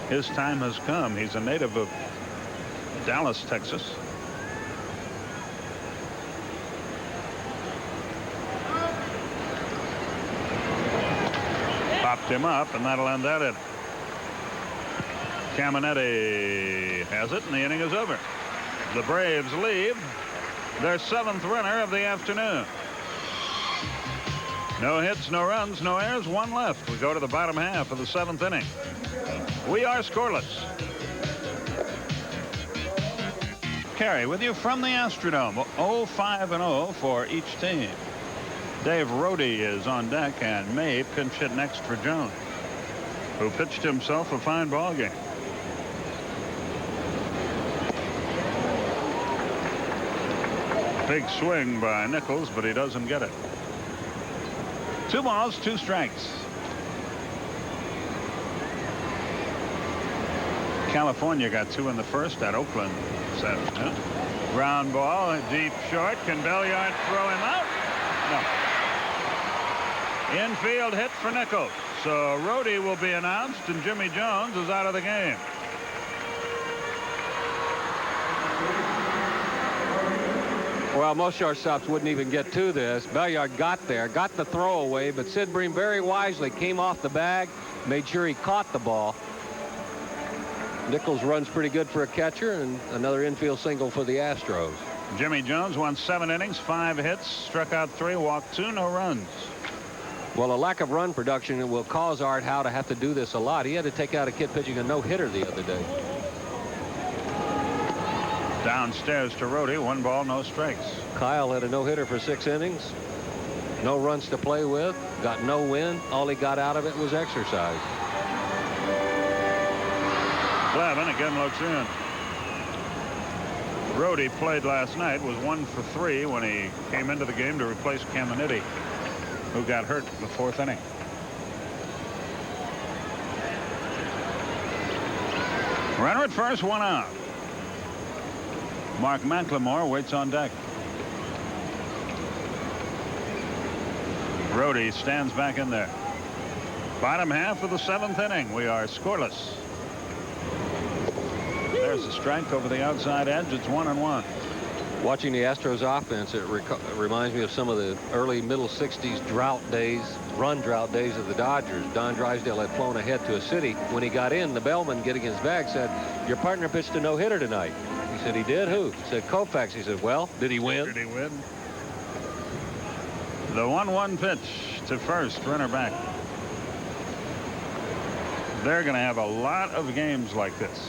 his time has come. He's a native of Dallas, Texas. Popped him up, and that'll end that inning. Caminetti has it, and the inning is over. The Braves leave their 7th runner of the afternoon. No hits, no runs, no errors, 1 left. We go to the bottom half of the 7th inning. We are scoreless. Carey with you from the Astrodome. 0-5-0 for each team. Dave Rohde is on deck, and May pinch hit next for Jones, who pitched himself a fine ball game. Big swing by Nichols, but he doesn't get it. 2 balls, 2 strikes. California got 2 in the first at Oakland this afternoon. Ground ball, deep short. Can Belliard throw him out? No. Infield hit for Nichols. So Rohde will be announced, and Jimmy Jones is out of the game. Well, most shortstops wouldn't even get to this. Belliard got there, got the throw away, but Sid Bream very wisely came off the bag, made sure he caught the ball. Nichols runs pretty good for a catcher, and another infield single for the Astros. Jimmy Jones won 7 innings, 5 hits, struck out 3, walked 2, no runs. Well, a lack of run production will cause Art Howe to have to do this a lot. He had to take out a kid pitching a no-hitter the other day. Downstairs to Rohde, 1 ball, no strikes. Kyle had a no-hitter for 6 innings. No runs to play with, got no win. All he got out of it was exercise. Glavine again looks in. Rohde played last night, was 1 for 3 when he came into the game to replace Caminetti, who got hurt in the 4th inning. Runner at first, 1 out. Mark McLemore waits on deck. Rohde stands back in there. Bottom half of the 7th inning. We are scoreless. There's a strike over the outside edge. It's 1-1. Watching the Astros offense, it reminds me of some of the early middle 60s drought days, run drought days of the Dodgers. Don Drysdale had flown ahead to a city. When he got in, the bellman getting his bag said, "Your partner pitched a no-hitter tonight." He said, "He did? Who?" He said, "Koufax." He said, "Well, did he win?" Did he win? The 1-1 pitch to first, runner back. They're going to have a lot of games like this.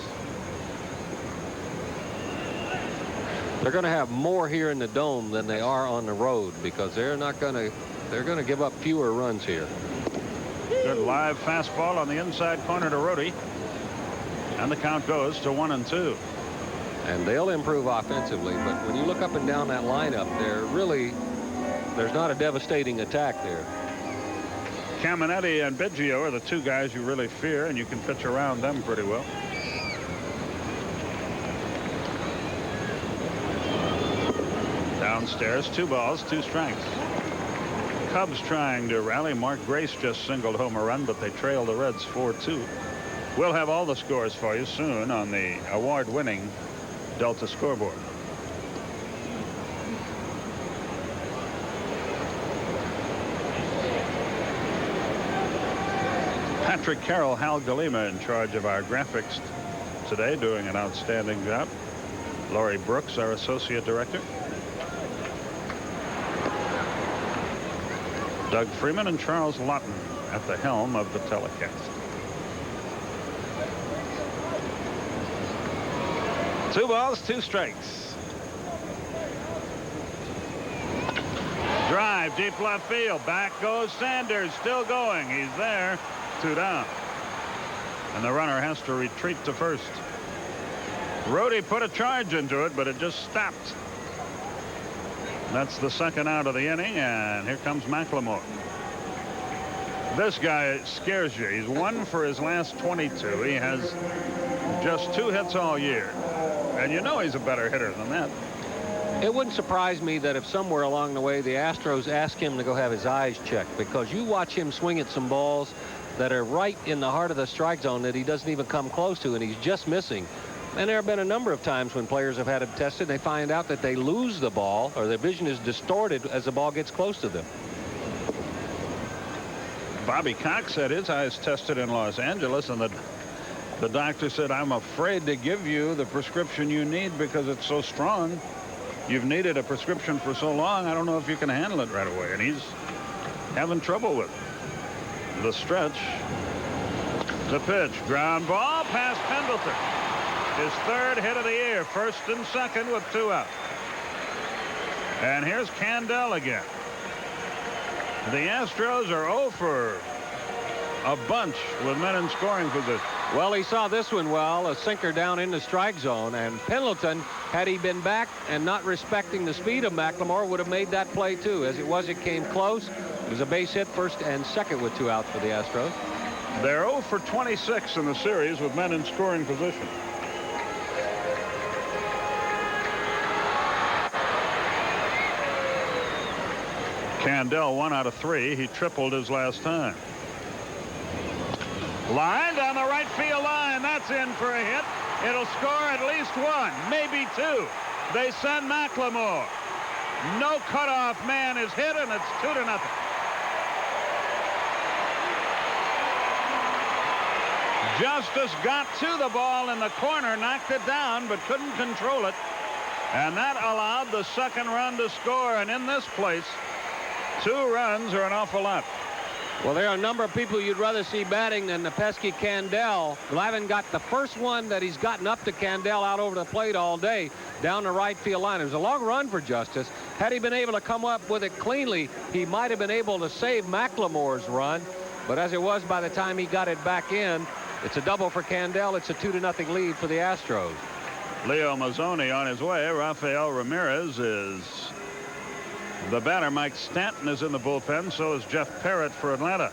They're going to have more here in the dome than they are on the road, because they're going to give up fewer runs here. Good live fastball on the inside corner to Rohde, and the count goes to 1-2. And they'll improve offensively, but when you look up and down that lineup, there's not a devastating attack there. Caminetti and Biggio are the 2 guys you really fear, and you can pitch around them pretty well. Downstairs, 2 balls, 2 strikes. Cubs trying to rally. Mark Grace just singled home a run, but they trail the Reds 4-2. We'll have all the scores for you soon on the award-winning Delta scoreboard. Patrick Carroll, Hal Galima in charge of our graphics today, doing an outstanding job. Laurie Brooks, our associate director. Doug Freeman and Charles Lawton at the helm of the telecast. 2 balls, 2 strikes. Drive deep left field. Back goes Sanders. Still going. He's there. 2 down. And the runner has to retreat to first. Rhodey put a charge into it, but it just stopped. That's the 2nd out of the inning, and here comes McLemore. This guy scares you. He's 1 for his last 22. He has just 2 hits all year. And you know he's a better hitter than that. It wouldn't surprise me that if somewhere along the way the Astros ask him to go have his eyes checked, because you watch him swing at some balls that are right in the heart of the strike zone that he doesn't even come close to, and he's just missing. And there have been a number of times when players have had him tested, they find out that they lose the ball, or their vision is distorted as the ball gets close to them. Bobby Cox had his eyes tested in Los Angeles, and the doctor said, "I'm afraid to give you the prescription you need because it's so strong. You've needed a prescription for so long. I don't know if you can handle it right away." And he's having trouble with it. The stretch. The pitch. Ground ball past Pendleton. His 3rd hit of the year. 1st and 2nd with 2 out. And here's Candel again. The Astros are 0 for a bunch with men in scoring position. Well, he saw this one well, a sinker down in the strike zone, and Pendleton, had he been back and not respecting the speed of McLemore, would have made that play too. As it was, it came close. It was a base hit, 1st and 2nd with 2 outs for the Astros. They're 0 for 26 in the series with men in scoring position. Candel 1 out of 3. He tripled his last time. Line down the right field line. That's in for a hit. It'll score at least 1, maybe 2. They send McLemore. No cutoff man is hit, and it's 2-0. Justice got to the ball in the corner, knocked it down, but couldn't control it. And that allowed the 2nd run to score. And in this place, 2 runs are an awful lot. Well, there are a number of people you'd rather see batting than the pesky Candel. Glavine got the first one that he's gotten up to Candel out over the plate all day down the right field line. It was a long run for Justice. Had he been able to come up with it cleanly, he might have been able to save McLemore's run. But as it was, by the time he got it back in, it's a double for Candel. It's a 2-0 lead for the Astros. Leo Mazzoni on his way. Rafael Ramirez is the batter. Mike Stanton is in the bullpen. So is Jeff Parrott for Atlanta.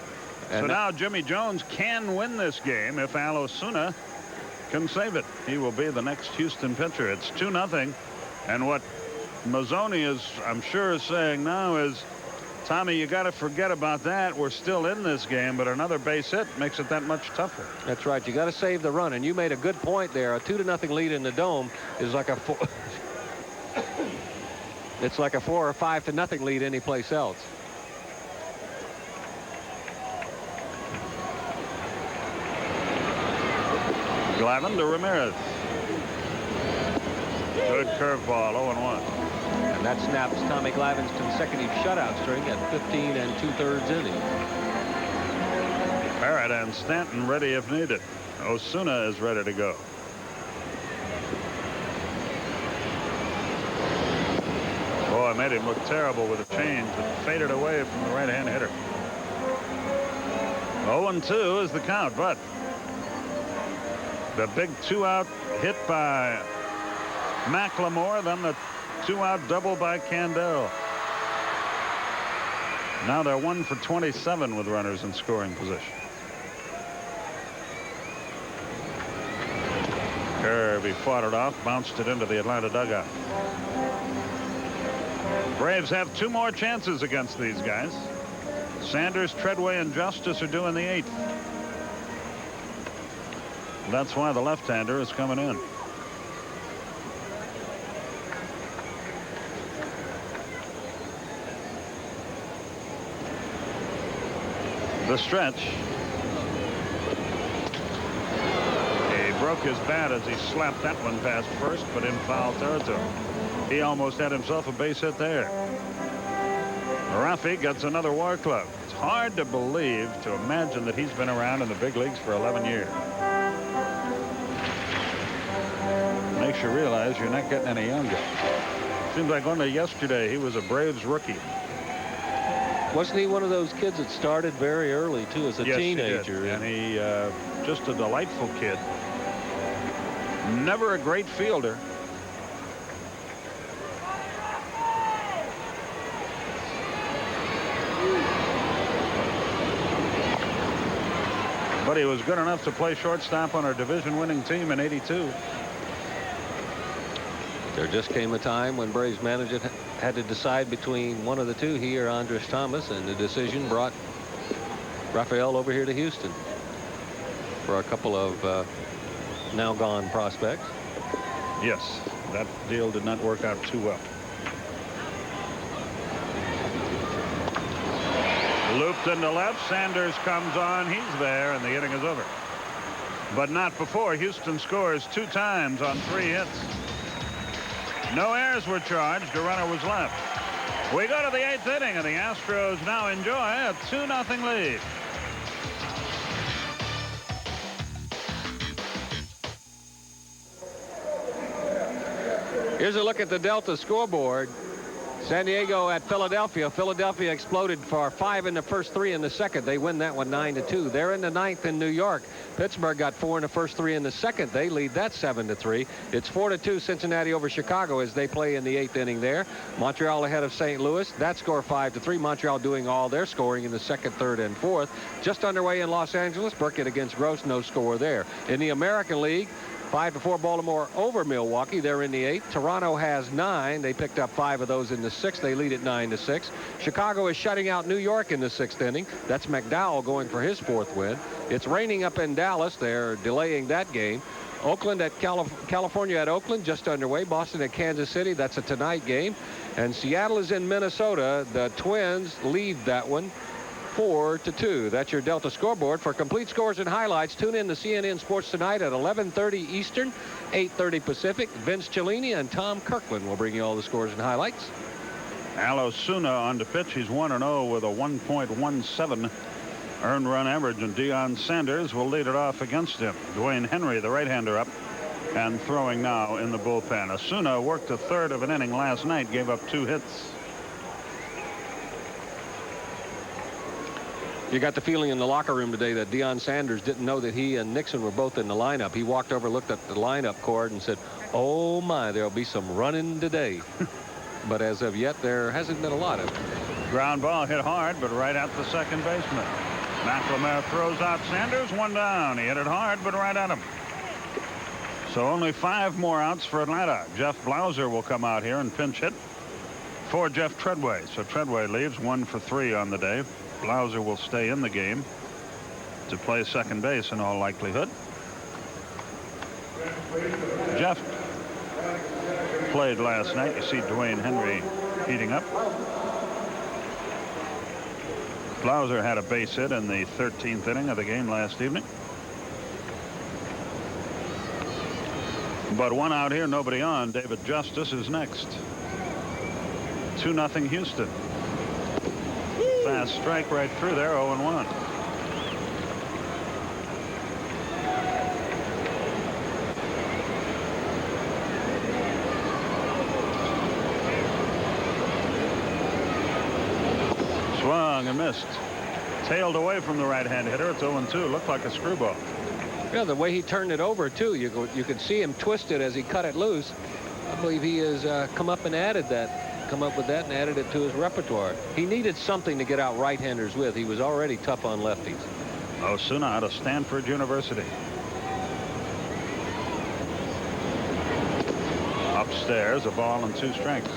And so now Jimmy Jones can win this game if Al Osuna can save it. He will be the next Houston pitcher. It's 2-0. And what Mazzoni is, I'm sure, is saying now is, Tommy, you got to forget about that. We're still in this game, but another base hit makes it that much tougher. That's right. You got to save the run. And you made a good point there. A 2-0 lead in the Dome is like a 4. It's like a 4 or 5-0 lead anyplace else. Glavine to Ramirez. Good curveball, 0-1. And that snaps Tommy Glavine's consecutive shutout string at 15 2/3 innings. Parrott and Stanton ready if needed. Osuna is ready to go. Boy, made him look terrible with a change that faded away from the right-hand hitter. 0-2 is the count, but the big 2-out hit by McLemore, then the 2-out double by Candel. Now they're 1 for 27 with runners in scoring position. Kirby fought it off, bounced it into the Atlanta dugout. Braves have 2 more chances against these guys. Sanders, Treadway, and Justice are due in the 8th. That's why the left-hander is coming in. The stretch. He broke his bat as he slapped that one past first, but in foul territory. He almost had himself a base hit there. Rafi gets another War Club. It's hard to believe, to imagine that he's been around in the big leagues for 11 years. Makes you realize you're not getting any younger. Seems like only yesterday he was a Braves rookie. Wasn't he one of those kids that started very early, too, as a teenager? He did. And he just a delightful kid. Never a great fielder. But he was good enough to play shortstop on our division-winning team in '82. There just came a time when Braves manager had to decide between one of the two, he or Andres Thomas, and the decision brought Rafael over here to Houston for a couple of now gone prospects. Yes, that deal did not work out too well. Looped into left. Sanders comes on. He's there, and the inning is over. But not before Houston scores 2 times on 3 hits. No errors were charged. A runner was left. We go to the 8th inning, and the Astros now enjoy a 2-0 lead. Here's a look at the Delta scoreboard. San Diego at Philadelphia. Philadelphia exploded for 5 in the first, 3 in the second. They win that one 9-2. They're in the 9th in New York. Pittsburgh got 4 in the first, 3 in the second. They lead that 7-3. It's 4-2 Cincinnati over Chicago as they play in the 8th inning there. Montreal ahead of St. Louis. That score 5-3. Montreal doing all their scoring in the 2nd, 3rd, and 4th. Just underway in Los Angeles. Burkett against Gross. No score there. In the American League, 5-4 Baltimore over Milwaukee. They're in the 8th. Toronto has 9. They picked up 5 of those in the 6th. They lead at 9-6. Chicago is shutting out New York in the 6th inning. That's McDowell going for his 4th win. It's raining up in Dallas. They're delaying that game. Oakland at California at Oakland, just underway. Boston at Kansas City. That's a tonight game. And Seattle is in Minnesota. The Twins lead that one 4-2. That's your Delta scoreboard. For complete scores and highlights, tune in to CNN Sports Tonight at 11:30 Eastern, 8:30 Pacific. Vince Cellini and Tom Kirkland will bring you all the scores and highlights. Al Osuna on the pitch. He's 1-0 with a 1.17 earned run average, and Deion Sanders will lead it off against him. Dwayne Henry, the right-hander, up and throwing now in the bullpen. Osuna worked a 1/3 of an inning last night, gave up 2 hits. You got the feeling in the locker room today that Deion Sanders didn't know that he and Nixon were both in the lineup. He walked over, looked at the lineup cord, and said, "Oh my, there'll be some running today." But as of yet, there hasn't been a lot of it. Ground ball hit hard, but right at the second baseman. McLemore throws out Sanders, 1 down. He hit it hard, but right at him. So only 5 more outs for Atlanta. Jeff Blauser will come out here and pinch hit for Jeff Treadway. So Treadway leaves 1 for 3 on the day. Blauser will stay in the game to play second base in all likelihood. Jeff played last night. You see Dwayne Henry heating up. Blauser had a base hit in the 13th inning of the game last evening. But 1 out here, nobody on. David Justice is next. 2-0 Houston. Fast strike right through there, 0-1. Swung and missed. Tailed away from the right-hand hitter. It's 0-2. Looked like a screwball. Yeah, the way he turned it over, too, you could see him twist it as he cut it loose. I believe he has come up with that and added it to his repertoire. He needed something to get out right-handers with. He was already tough on lefties. Osuna out of Stanford University. Upstairs, a ball and 2 strikes.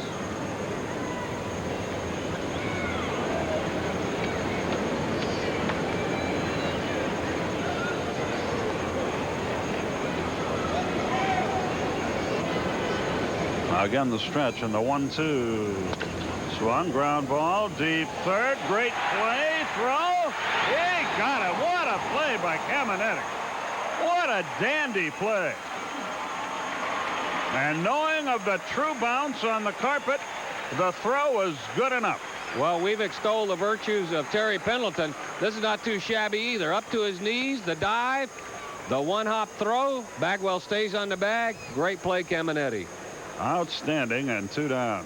Again, the stretch and the 1-2. Swung, ground ball, deep third. Great play, throw. He got it. What a play by Kamenetic. What a dandy play. And knowing of the true bounce on the carpet, the throw was good enough. Well, we've extolled the virtues of Terry Pendleton. This is not too shabby either. Up to his knees, the dive. The one-hop throw. Bagwell stays on the bag. Great play, Caminetti. Outstanding, and 2 down.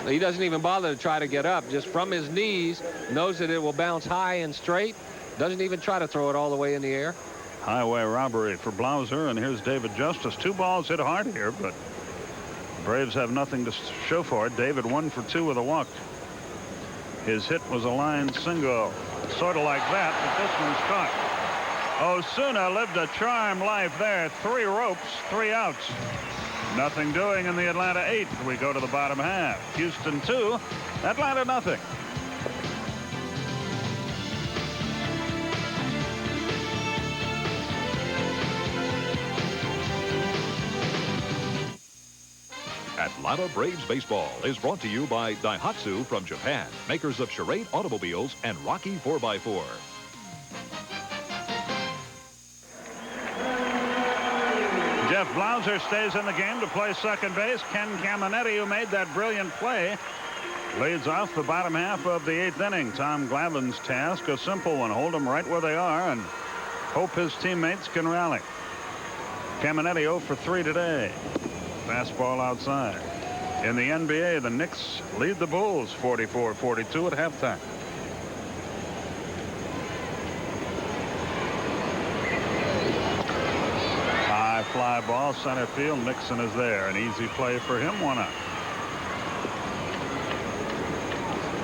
He doesn't even bother to try to get up. Just from his knees, knows that it will bounce high and straight. Doesn't even try to throw it all the way in the air. Highway robbery for Blauser, and here's David Justice. 2 balls hit hard here, but Braves have nothing to show for it. David 1 for 2 with a walk. His hit was a line single, sort of like that, but this one's caught. Osuna lived a charmed life there. 3 ropes, 3 outs. Nothing doing in the Atlanta 8th. We go to the bottom half. Houston 2, Atlanta nothing. Atlanta Braves baseball is brought to you by Daihatsu from Japan, makers of Charade automobiles and Rocky 4x4. Jeff Blauser stays in the game to play second base. Ken Caminetti, who made that brilliant play, leads off the bottom half of the 8th inning. Tom Glavine's task, a simple one. Hold them right where they are and hope his teammates can rally. Caminetti 0 for 3 today. Fastball outside. In the NBA, the Knicks lead the Bulls 44-42 at halftime. High fly ball, center field. Nixon is there. An easy play for him. 1 out.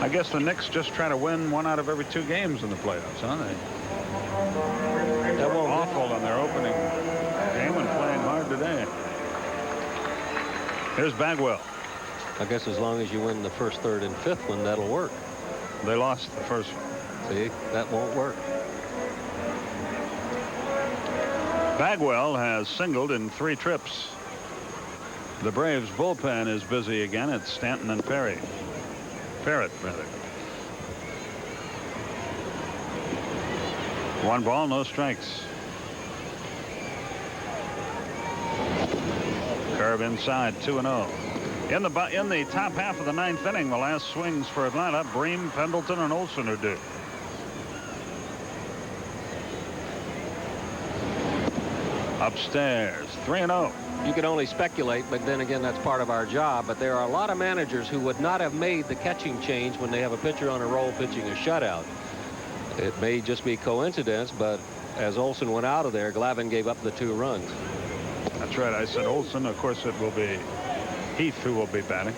I guess the Knicks just try to win 1 out of every 2 games in the playoffs, huh? They were awful on their opening game and playing hard today. Here's Bagwell. I guess as long as you win the 1st, 3rd, and 5th one, that'll work. They lost the first one. See, that won't work. Bagwell has singled in 3 trips. The Braves bullpen is busy again. It's Stanton and Parrott, rather. 1 ball, no strikes. Curve inside, 2-0. In the top half of the 9th inning, the last swings for Atlanta, Bream, Pendleton, and Olson are due. Upstairs, 3-0. You can only speculate, but then again, that's part of our job. But there are a lot of managers who would not have made the catching change when they have a pitcher on a roll pitching a shutout. It may just be coincidence, but as Olson went out of there, Glavine gave up the 2 runs. That's right. I said Olson. Of course, it will be Heath who will be batting.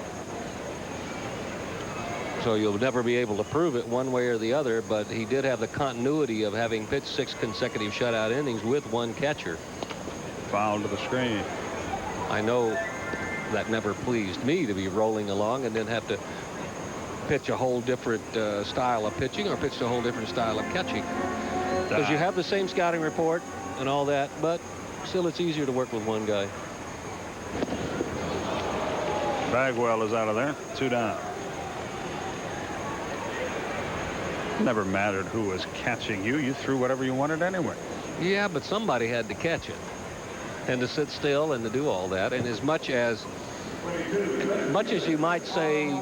So you'll never be able to prove it one way or the other, but he did have the continuity of having pitched 6 consecutive shutout innings with 1 catcher. Foul to the screen. I know that never pleased me to be rolling along and then have to pitch a whole different style of pitching or pitch a whole different style of catching. Because you have the same scouting report and all that, but still it's easier to work with 1 guy. Bagwell is out of there. 2 down. Never mattered who was catching you. You threw whatever you wanted anyway. Yeah, but somebody had to catch it. And to sit still and to do all that. And as much as you might say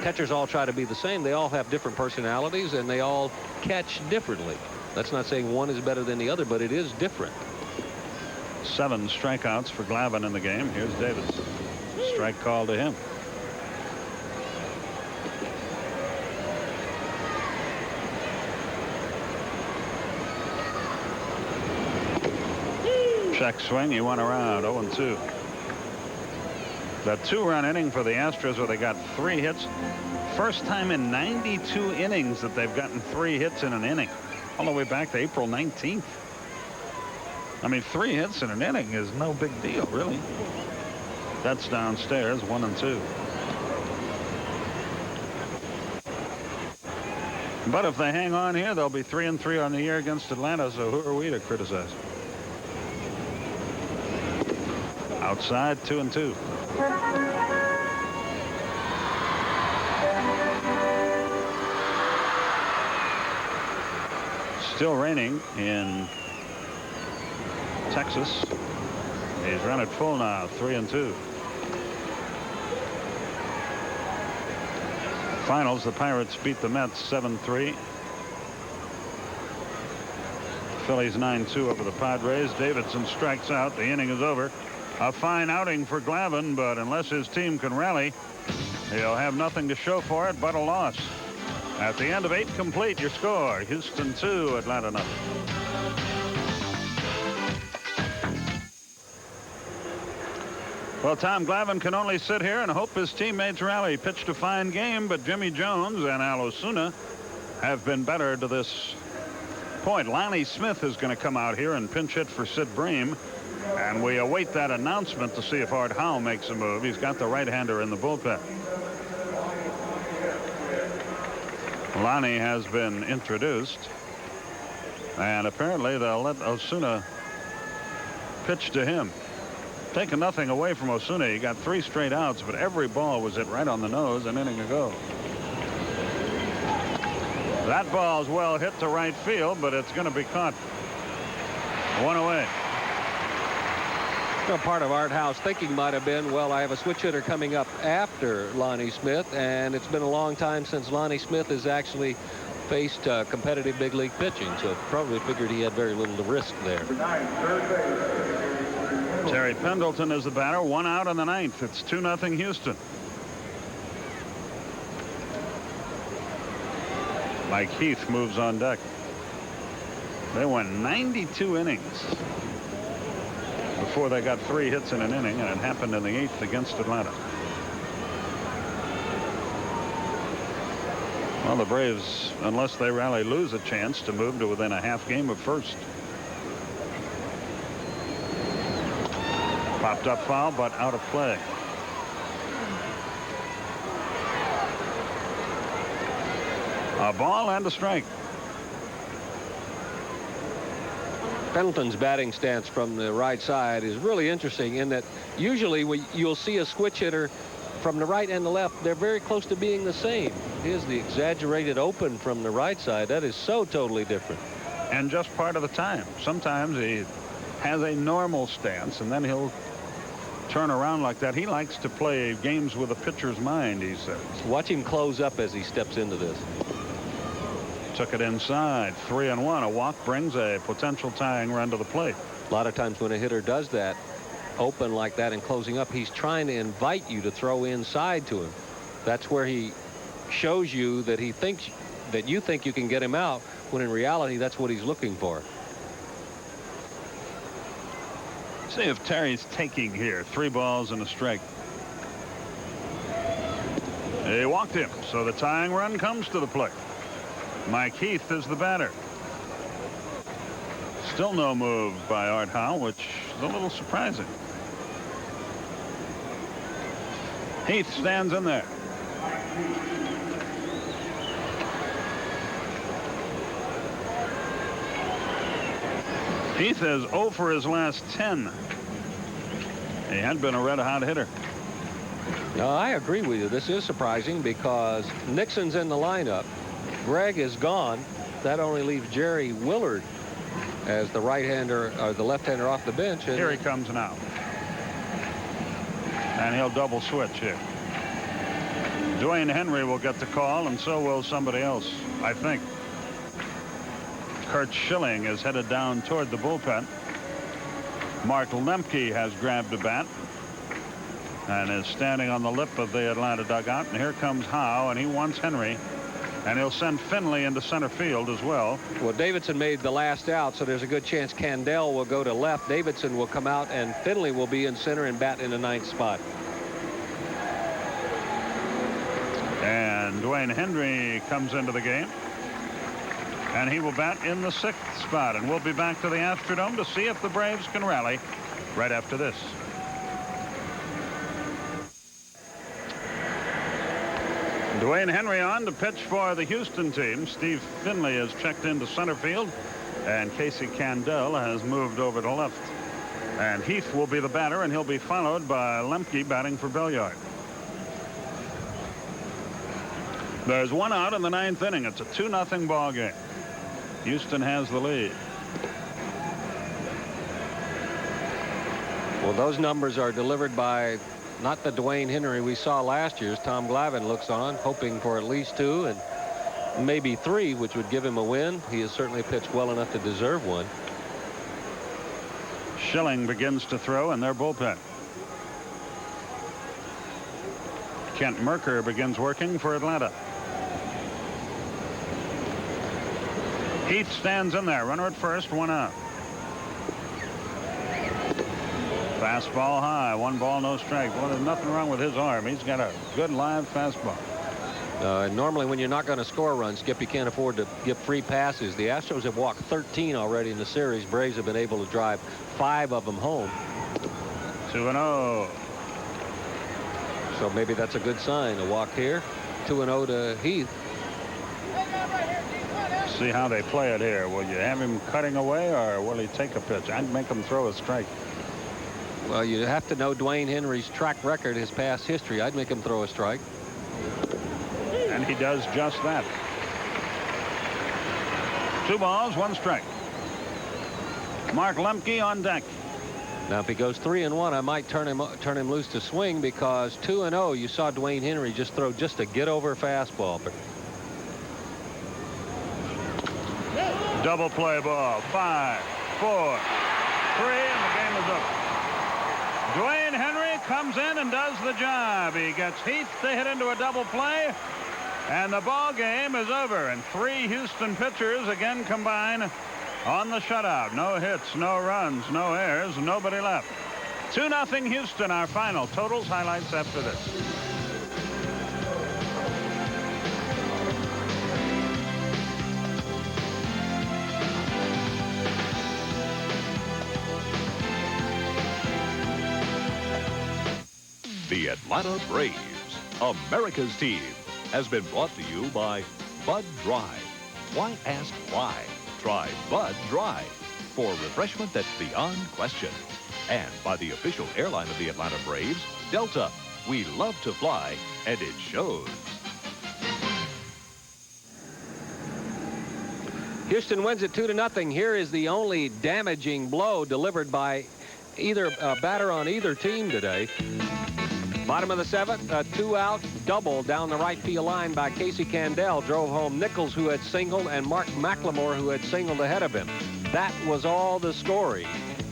catchers all try to be the same, they all have different personalities and they all catch differently. That's not saying one is better than the other, but it is different. 7 strikeouts for Glavine in the game. Here's Davis. Strike call to him. Check swing. He went around. 0-2. That 2-run inning for the Astros where they got 3 hits. First time in 92 innings that they've gotten 3 hits in an inning. All the way back to April 19th. I mean, 3 hits in an inning is no big deal, really. That's downstairs, 1-2. But if they hang on here, they'll be 3-3 on the year against Atlanta. So who are we to criticize? Outside, 2-2. Still raining in Texas. He's run it full now, 3-2. Finals, the Pirates beat the Mets 7-3. Phillies 9-2 over the Padres. Davidson strikes out. The inning is over. A fine outing for Glavine, but unless his team can rally, he'll have nothing to show for it but a loss. At the end of 8 complete, your score: Houston 2, Atlanta nothing. Well, Tom Glavine can only sit here and hope his teammates rally. Pitched a fine game, but Jimmy Jones and Al Osuna have been better to this point. Lonnie Smith is going to come out here and pinch hit for Sid Bream, and we await that announcement to see if Art Howe makes a move. He's got the right-hander in the bullpen. Lonnie has been introduced, and apparently they'll let Osuna pitch to him. Taking nothing away from Osuna. He got 3 straight outs, but every ball was hit right on the nose an inning ago. That ball's well hit to right field, but it's going to be caught. 1 away. Well, part of Art Howe's thinking might have been, well, I have a switch hitter coming up after Lonnie Smith, and it's been a long time since Lonnie Smith has actually faced competitive big league pitching, so probably figured he had very little to risk there. Terry Pendleton is the batter. 1 out in the 9th. It's 2-0 Houston. Mike Heath moves on deck. They went 92 innings before they got 3 hits in an inning, and it happened in the 8th against Atlanta. Well, the Braves, unless they rally, lose a chance to move to within a half game of first. Popped up foul, but out of play. A ball and a strike. Pendleton's batting stance from the right side is really interesting in that usually you'll see a switch hitter from the right and the left. They're very close to being the same. Here's the exaggerated open from the right side. That is so totally different. And just part of the time. Sometimes he has a normal stance, and then he'll turn around like that. He likes to play games with a pitcher's mind, he says. Watch him close up as he steps into this. Took it inside. 3-1. A walk brings a potential tying run to the plate. A lot of times when a hitter does that, open like that and closing up, he's trying to invite you to throw inside to him. That's where he shows you that he thinks that you think you can get him out, when in reality that's what he's looking for. See if Terry's taking here. 3 balls and a strike. He walked him, so the tying run comes to the plate. Mike Heath is the batter. Still no move by Art Howe, which is a little surprising. Heath stands in there. Heath is 0 for his last 10. He had been a red-hot hitter. No, I agree with you. This is surprising because Nixon's in the lineup. Greg is gone. That only leaves Jerry Willard as the right-hander or the left-hander off the bench. And here he comes now. And he'll double switch here. Dwayne Henry will get the call, and so will somebody else, I think. Kurt Schilling is headed down toward the bullpen. Mark Lemke has grabbed a bat and is standing on the lip of the Atlanta dugout. And here comes Howe, and he wants Henry. And he'll send Finley into center field as well. Well, Davidson made the last out, so there's a good chance Candell will go to left. Davidson will come out, and Finley will be in center and bat in the 9th spot. And Dwayne Henry comes into the game. And he will bat in the 6th spot. And we'll be back to the Astrodome to see if the Braves can rally right after this. Dwayne Henry on to pitch for the Houston team. Steve Finley is checked into center field, and Casey Candell has moved over to left. And Heath will be the batter, and he'll be followed by Lemke batting for Belliard. There's 1 out in the 9th inning. It's a 2-0 ball game. Houston has the lead. Well, those numbers are delivered by not the Dwayne Henry we saw last year. Tom Glavine looks on, hoping for at least 2, and maybe 3, which would give him a win. He has certainly pitched well enough to deserve one. Schilling begins to throw in their bullpen. Kent Merker begins working for Atlanta. Heath stands in there. Runner at first, 1 out. Fastball high, 1 ball, no strike. Well, there's nothing wrong with his arm. He's got a good live fastball. Normally, when you're not going to score runs, Skip, you can't afford to give free passes. The Astros have walked 13 already in the series. Braves have been able to drive 5 of them home. 2-0. So maybe that's a good sign. A walk here. 2-0 to Heath. See how they play it here. Will you have him cutting away, or will he take a pitch? I'd make him throw a strike. Well, you have to know Dwayne Henry's track record, his past history. I'd make him throw a strike. And he does just that. 2 balls, 1 strike. Mark Lemke on deck. Now, if he goes 3-1, I might turn him loose to swing, because 2-0, you saw Dwayne Henry just throw just a get-over fastball. But double play ball. 5, 4, 3, and the game is over. Dwayne Henry comes in and does the job. He gets Heath to hit into a double play, and the ball game is over. And 3 Houston pitchers again combine on the shutout. No hits, no runs, no errors, nobody left. 2-0 Houston. Our final totals, highlights after this. The Atlanta Braves, America's team, has been brought to you by Bud Dry. Why ask why? Try Bud Dry for refreshment that's beyond question. And by the official airline of the Atlanta Braves, Delta. We love to fly, and it shows. Houston wins it 2-0. Here is the only damaging blow delivered by either batter on either team today. Bottom of the 7th, a 2-out double down the right field line by Casey Candell drove home Nichols, who had singled, and Mark McLemore, who had singled ahead of him. That was all the scoring.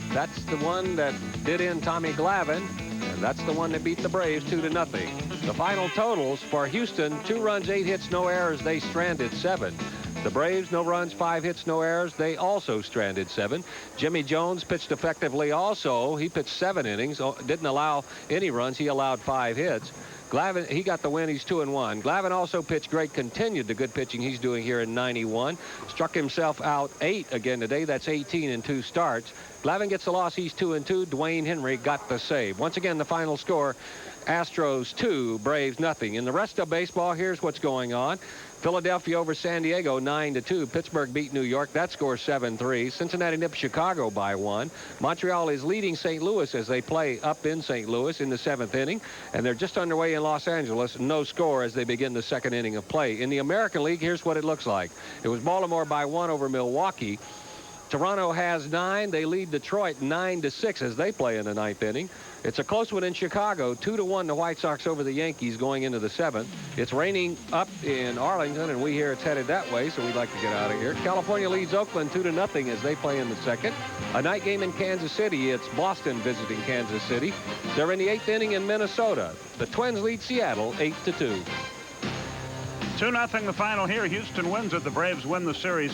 That's the one that did in Tommy Glavine, and that's the one that beat the Braves 2-0. The final totals for Houston: 2 runs, 8 hits, no errors. They stranded 7. The Braves, no runs, 5 hits, no errors. They also stranded 7. Jimmy Jones pitched effectively also. He pitched 7 innings, didn't allow any runs. He allowed 5 hits. Glavine, he got the win. He's 2-1. Glavine also pitched great, continued the good pitching he's doing here in 91. Struck himself out 8 again today. That's 18 in 2 starts. Glavine gets the loss. He's 2-2. Dwayne Henry got the save. Once again, the final score: Astros 2, Braves nothing. In the rest of baseball, here's what's going on. Philadelphia over San Diego 9-2. Pittsburgh beat New York. That score 7-3. Cincinnati nipped Chicago by 1. Montreal is leading St. Louis as they play up in St. Louis in the 7th inning. And they're just underway in Los Angeles. No score as they begin the 2nd inning of play. In the American League, here's what it looks like. It was Baltimore by 1 over Milwaukee. Toronto has 9. They lead Detroit 9-6 as they play in the 9th inning. It's a close one in Chicago, 2-1 the White Sox over the Yankees going into the 7th. It's raining up in Arlington, and we hear it's headed that way, so we'd like to get out of here. California leads Oakland 2-0 as they play in the 2nd. A night game in Kansas City. It's Boston visiting Kansas City. They're in the 8th inning in Minnesota. The Twins lead Seattle 8-2. 2-0 the final here. Houston wins it. The Braves win the series